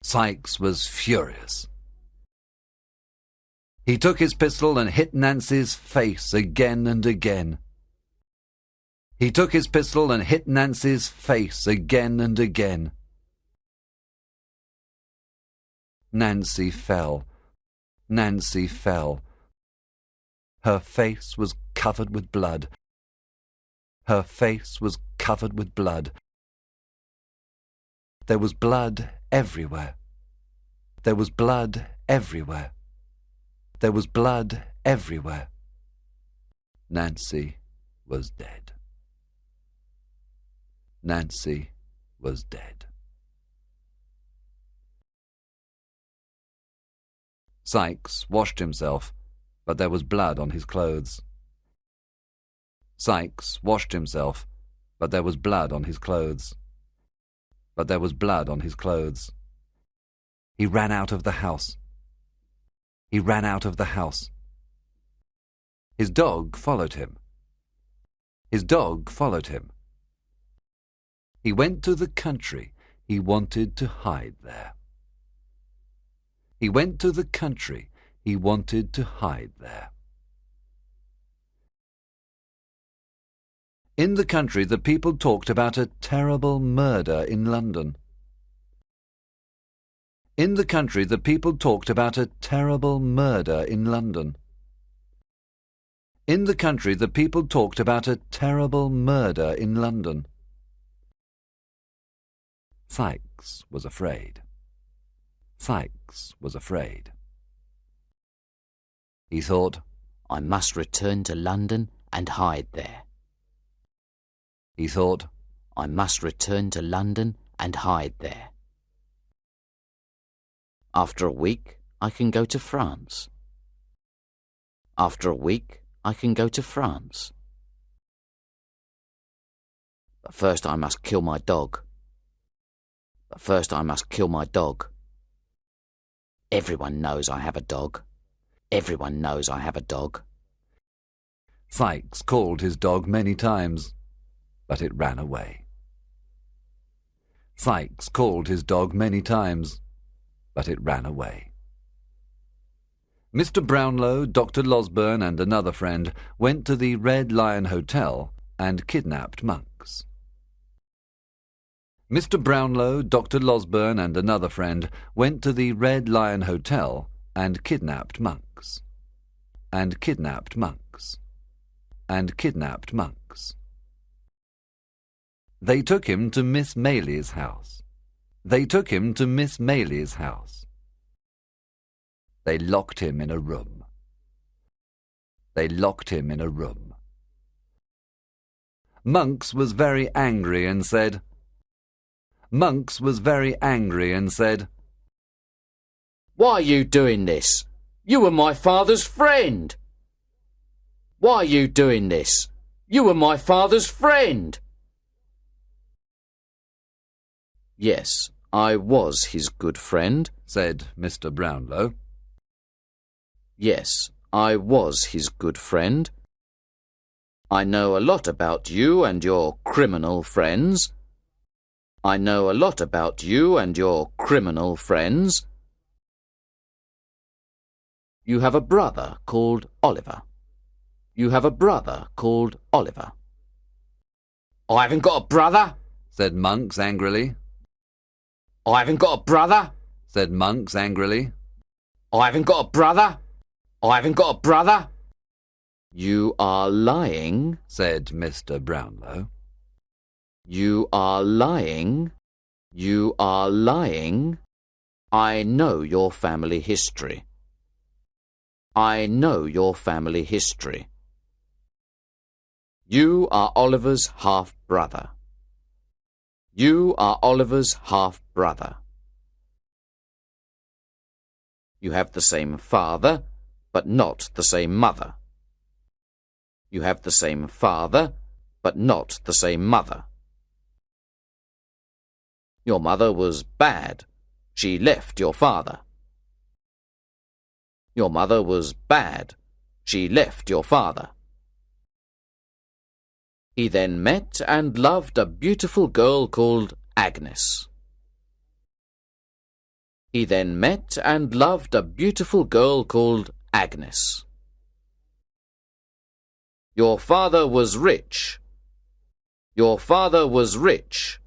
Sykes was furious. He took his pistol and hit Nancy's face again and again. He took his pistol and hit Nancy's face again and again. Nancy fell. Nancy fell. Her face was covered with blood. Her face was covered with blood. There was blood everywhere. There was blood everywhere. There was blood everywhere. Nancy was dead. Nancy was dead. Sykes washed himself, but there was blood on his clothes. Sykes washed himself, but there was blood on his clothes. But there was blood on his clothes. He ran out of the house. He ran out of the house. His dog followed him. His dog followed him. He went to the country. He wanted to hide there. He went to the country. He wanted to hide there. In the country, the people talked about a terrible murder in London. In the country, the people talked about a terrible murder in London. In the country, the people talked about a terrible murder in London. Sykes was afraid. Sykes was afraid. He thought, I must return to London and hide there. He thought, I must return to London and hide there. After a week, I can go to France. After a week, I can go to France. But first I must kill my dog. But first I must kill my dog. Everyone knows I have a dog. Everyone knows I have a dog. Sykes called his dog many times, but it ran away. Sykes called his dog many times, but it ran away. Mr. Brownlow, Dr. Losburn and another friend went to the Red Lion Hotel and kidnapped monks. Mr. Brownlow, Dr. Losburn and another friend went to the Red Lion Hotel and kidnapped monks. And kidnapped monks. And kidnapped monks. They took him to Miss Maylie's house. They took him to Miss Maylie's house. They locked him in a room. They locked him in a room. Monks was very angry and said, Monks was very angry and said, Why are you doing this? You were my father's friend. Why are you doing this? You were my father's friend. Yes, I was his good friend, said Mr. Brownlow. Yes, I was his good friend. I know a lot about you and your criminal friends. I know a lot about you and your criminal friends. You have a brother called Oliver. You have a brother called Oliver. I haven't got a brother, said Monks angrily. I haven't got a brother, said Monks angrily. I haven't got a brother. I haven't got a brother. You are lying, said Mr. Brownlow. You are lying. You are lying. I know your family history. I know your family history. You are Oliver's half-brother. You are Oliver's half-brother. You have the same father, but not the same mother. You have the same father, but not the same mother. Your mother was bad. She left your father. Your mother was bad. She left your father. He then met and loved a beautiful girl called Agnes. He then met and loved a beautiful girl called Agnes. Your father was rich. Your father was rich.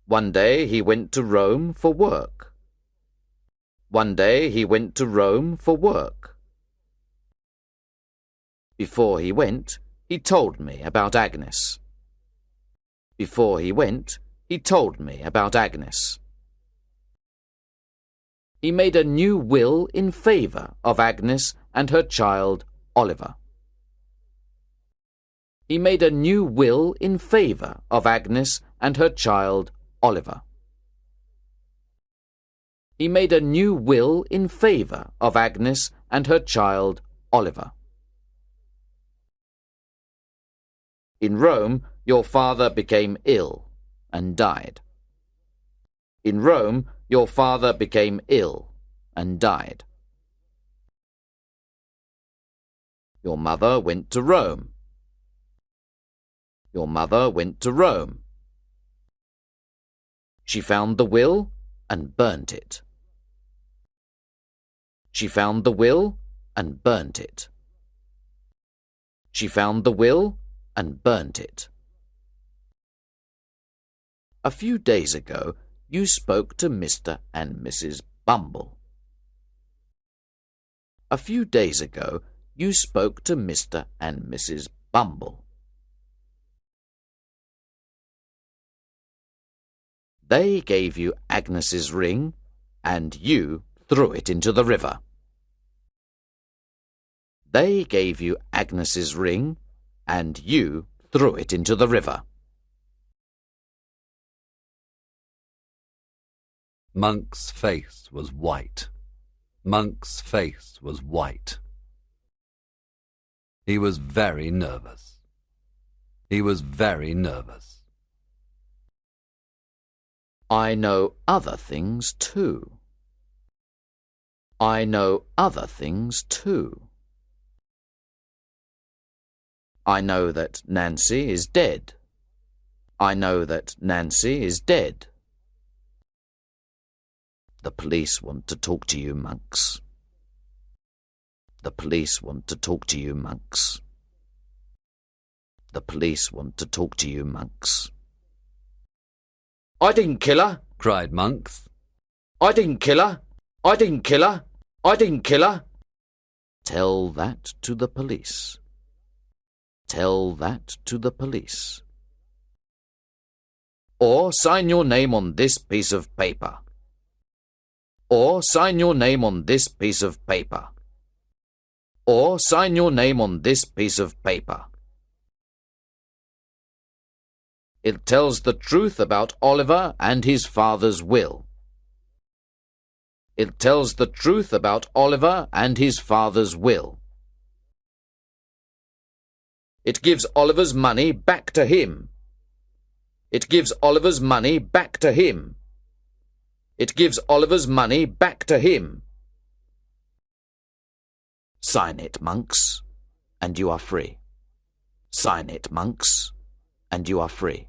One day he went to Rome for work. One day he went to Rome for work. Before he went, he told me about Agnes. Before he went, he told me about Agnes. He made a new will in favour of Agnes and her child, Oliver. He made a new will in favour of Agnes and her child, Oliver. He made a new will in favour of Agnes and her child, Oliver. In Rome, your father became ill and died. In Rome, your father became ill and died. Your mother went to Rome. Your mother went to Rome. She found the will and burnt it. She found the will and burnt it. She found the will and burnt it. A few days ago, you spoke to Mr. and Mrs. Bumble. A few days ago, you spoke to Mr. and Mrs. Bumble. They gave you Agnes's ring, and you threw it into the river. They gave you Agnes's ring, and you threw it into the river. Monk's face was white. Monk's face was white. He was very nervous. He was very nervous. I know other things too. I know other things too. I know that Nancy is dead. I know that Nancy is dead. The police want to talk to you, monks. The police want to talk to you, monks. The police want to talk to you, monks. I didn't kill her, cried Monks. I didn't kill her. I didn't kill her. I didn't kill her. Tell that to the police. Tell that to the police. Or sign your name on this piece of paper. Or sign your name on this piece of paper. Or sign your name on this piece of paper. It tells the truth about Oliver and his father's will. It tells the truth about Oliver and his father's will. It gives Oliver's money back to him. It gives Oliver's money back to him. It gives Oliver's money back to him. Sign it, monks, and you are free. Sign it, monks, and you are free.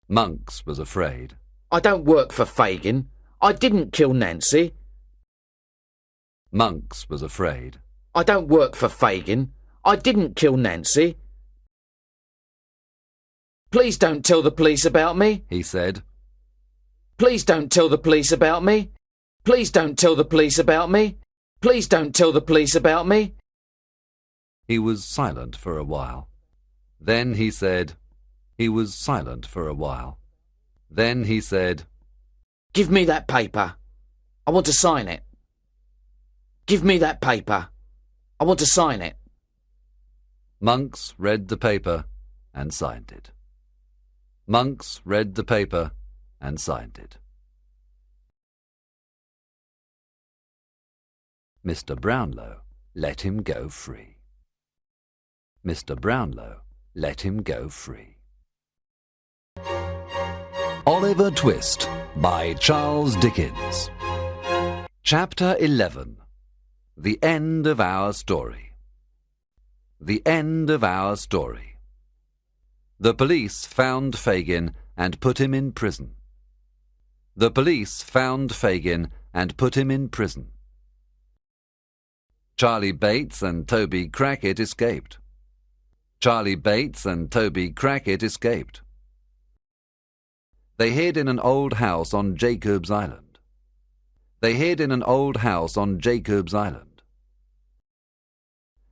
Monks was afraid. I don't work for Fagin. I didn't kill Nancy. Monks was afraid. I don't work for Fagin. I didn't kill Nancy. Please don't tell the police about me, he said. Please don't tell the police about me. Please don't tell the police about me. Please don't tell the police about me. He was silent for a while. Then he said, he was silent for a while. Then he said, Give me that paper. I want to sign it. Give me that paper. I want to sign it. Monks read the paper and signed it. Monks read the paper and signed it. Mr. Brownlow let him go free. Mr. Brownlow let him go free. Oliver Twist by Charles Dickens. Chapter 11. The End of Our Story. The End of Our Story. The police found Fagin and put him in prison. The police found Fagin and put him in prison. Charlie Bates and Toby Crackit escaped. Charlie Bates and Toby Crackit escaped. They hid in an old house on Jacob's Island. They hid in an old house on Jacob's Island.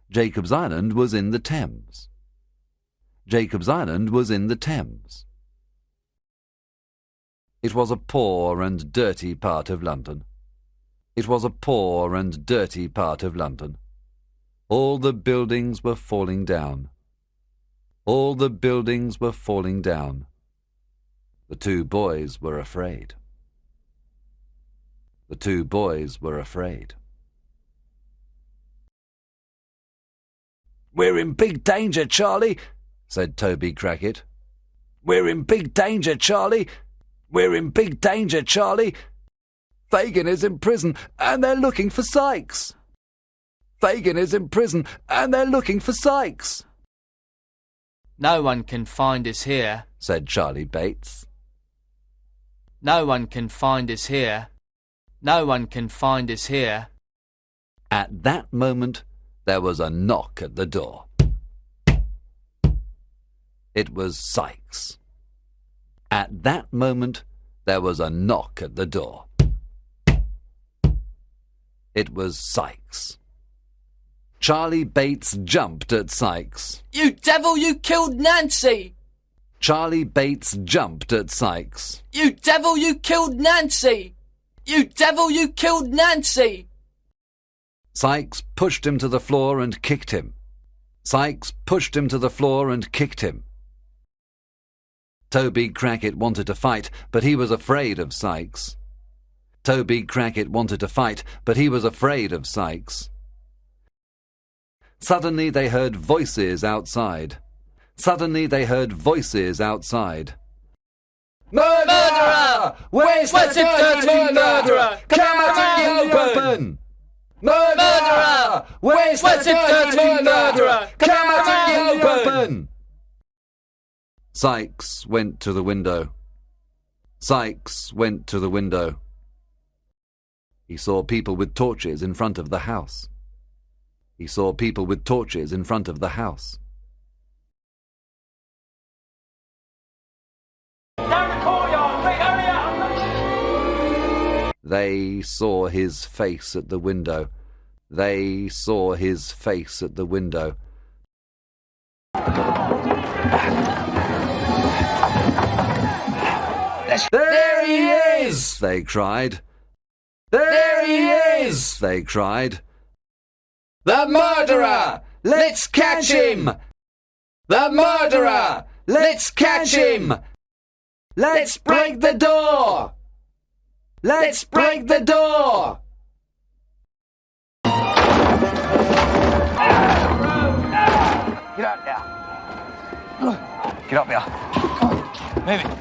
Jacob's Island was in the Thames. Jacob's Island was in the Thames. It was a poor and dirty part of London. It was a poor and dirty part of London. All the buildings were falling down. All the buildings were falling down. The two boys were afraid. The two boys were afraid. "We're in big danger, Charlie," said Toby Crackit. "We're in big danger, Charlie. We're in big danger, Charlie. Fagin is in prison and they're looking for Sykes. Fagin is in prison and they're looking for Sykes." "No one can find us here," said Charlie Bates. "No one can find us here. No one can find us here." At that moment, there was a knock at the door. It was Sykes. At that moment, there was a knock at the door. It was Sykes. Charlie Bates jumped at Sykes. "You devil, you killed Nancy!" Charlie Bates jumped at Sykes. "You devil, you killed Nancy! You devil, you killed Nancy!" Sykes pushed him to the floor and kicked him. Sykes pushed him to the floor and kicked him. Toby Crackit wanted to fight, but he was afraid of Sykes. Toby Crackit wanted to fight, but he was afraid of Sykes. Suddenly they heard voices outside. Suddenly they heard voices outside. "Murderer! Where's the dirty murderer? Come out in the open! Murderer! Where's the dirty murderer? Come out in the open!" Sykes went to the window. Sykes went to the window. He saw people with torches in front of the house. He saw people with torches in front of the house. "Down the courtyard! Quick, hurry up!" They saw his face at the window. They saw his face at the window. "There he is!" they cried. "There he is!" they cried. "The murderer! Let's catch him! The murderer! Let's catch him! Let's break the door! Let's break the door!" Get out there. Get up here. Move it.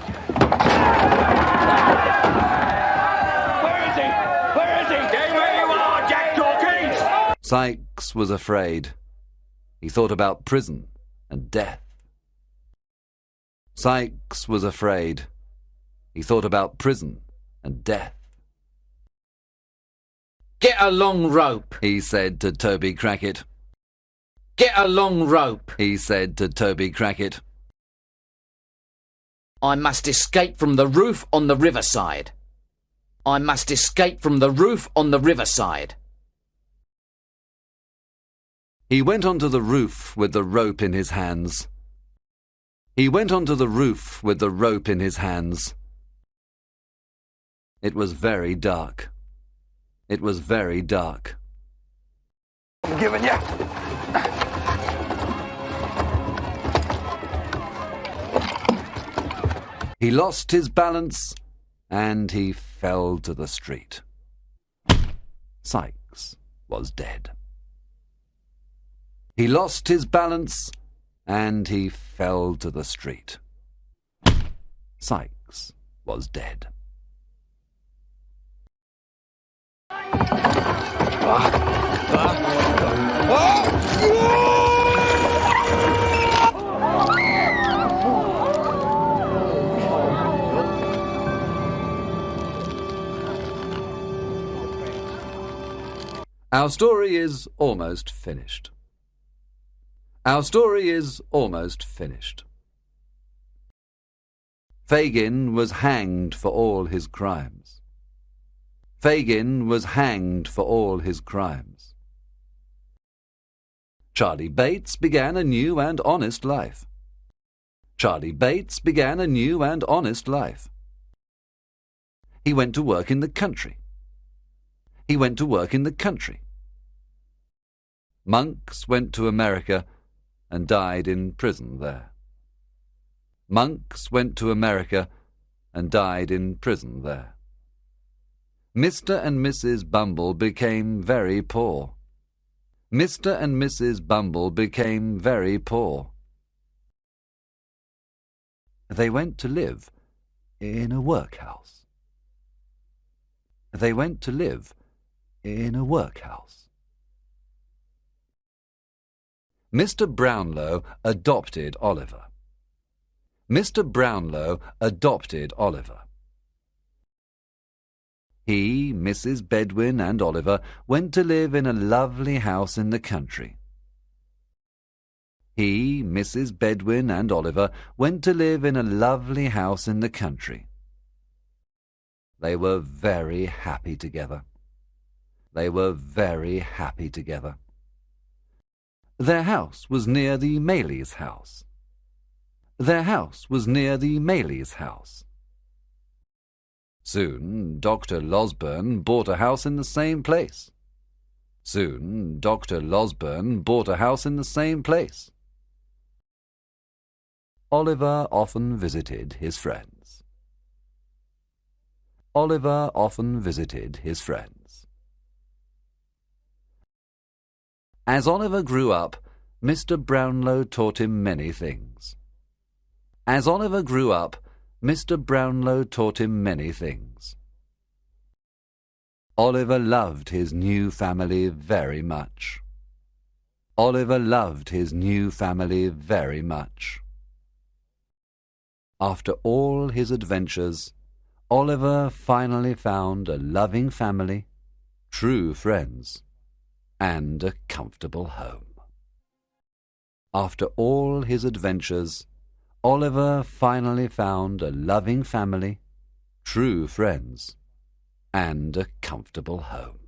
Where is he? Where is he? Stay where you are, Jack Dawkins! Sykes was afraid. He thought about prison and death. Sykes was afraid. He thought about prison and death. "Get a long rope," he said to Toby Crackit. "Get a long rope," he said to Toby Crackit. "I must escape from the roof on the riverside." I must escape from the roof on the riverside. He went onto the roof with the rope in his hands. He went onto the roof with the rope in his hands. It was very dark. It was very dark. I'm giving you. He lost his balance and he fell to the street. Sykes was dead. He lost his balance and he fell to the street. Sykes was dead. Our story is almost finished. Our story is almost finished. Fagin was hanged for all his crimes. Fagin was hanged for all his crimes. Charlie Bates began a new and honest life. Charlie Bates began a new and honest life. He went to work in the country. He went to work in the country. Monks went to America and died in prison there. Monks went to America and died in prison there. Mr. and Mrs. Bumble became very poor. Mr. and Mrs. Bumble became very poor. They went to live in a workhouse. They went to live in a workhouse. Mr. Brownlow adopted Oliver. Mr. Brownlow adopted Oliver. He, Mrs. Bedwin and Oliver went to live in a lovely house in the country. He, Mrs. Bedwin and Oliver went to live in a lovely house in the country. They were very happy together. They were very happy together. Their house was near the Maylies' house. Their house was near the Maylies' house. Soon Dr. Losburn bought a house in the same place. Soon Dr. Losburn bought a house in the same place. Oliver often visited his friends. Oliver often visited his friends. As Oliver grew up, Mr. Brownlow taught him many things. As Oliver grew up, Mr. Brownlow taught him many things. Oliver loved his new family very much. Oliver loved his new family very much. After all his adventures, Oliver finally found a loving family, true friends, and a comfortable home. After all his adventures, Oliver finally found a loving family, true friends, and a comfortable home.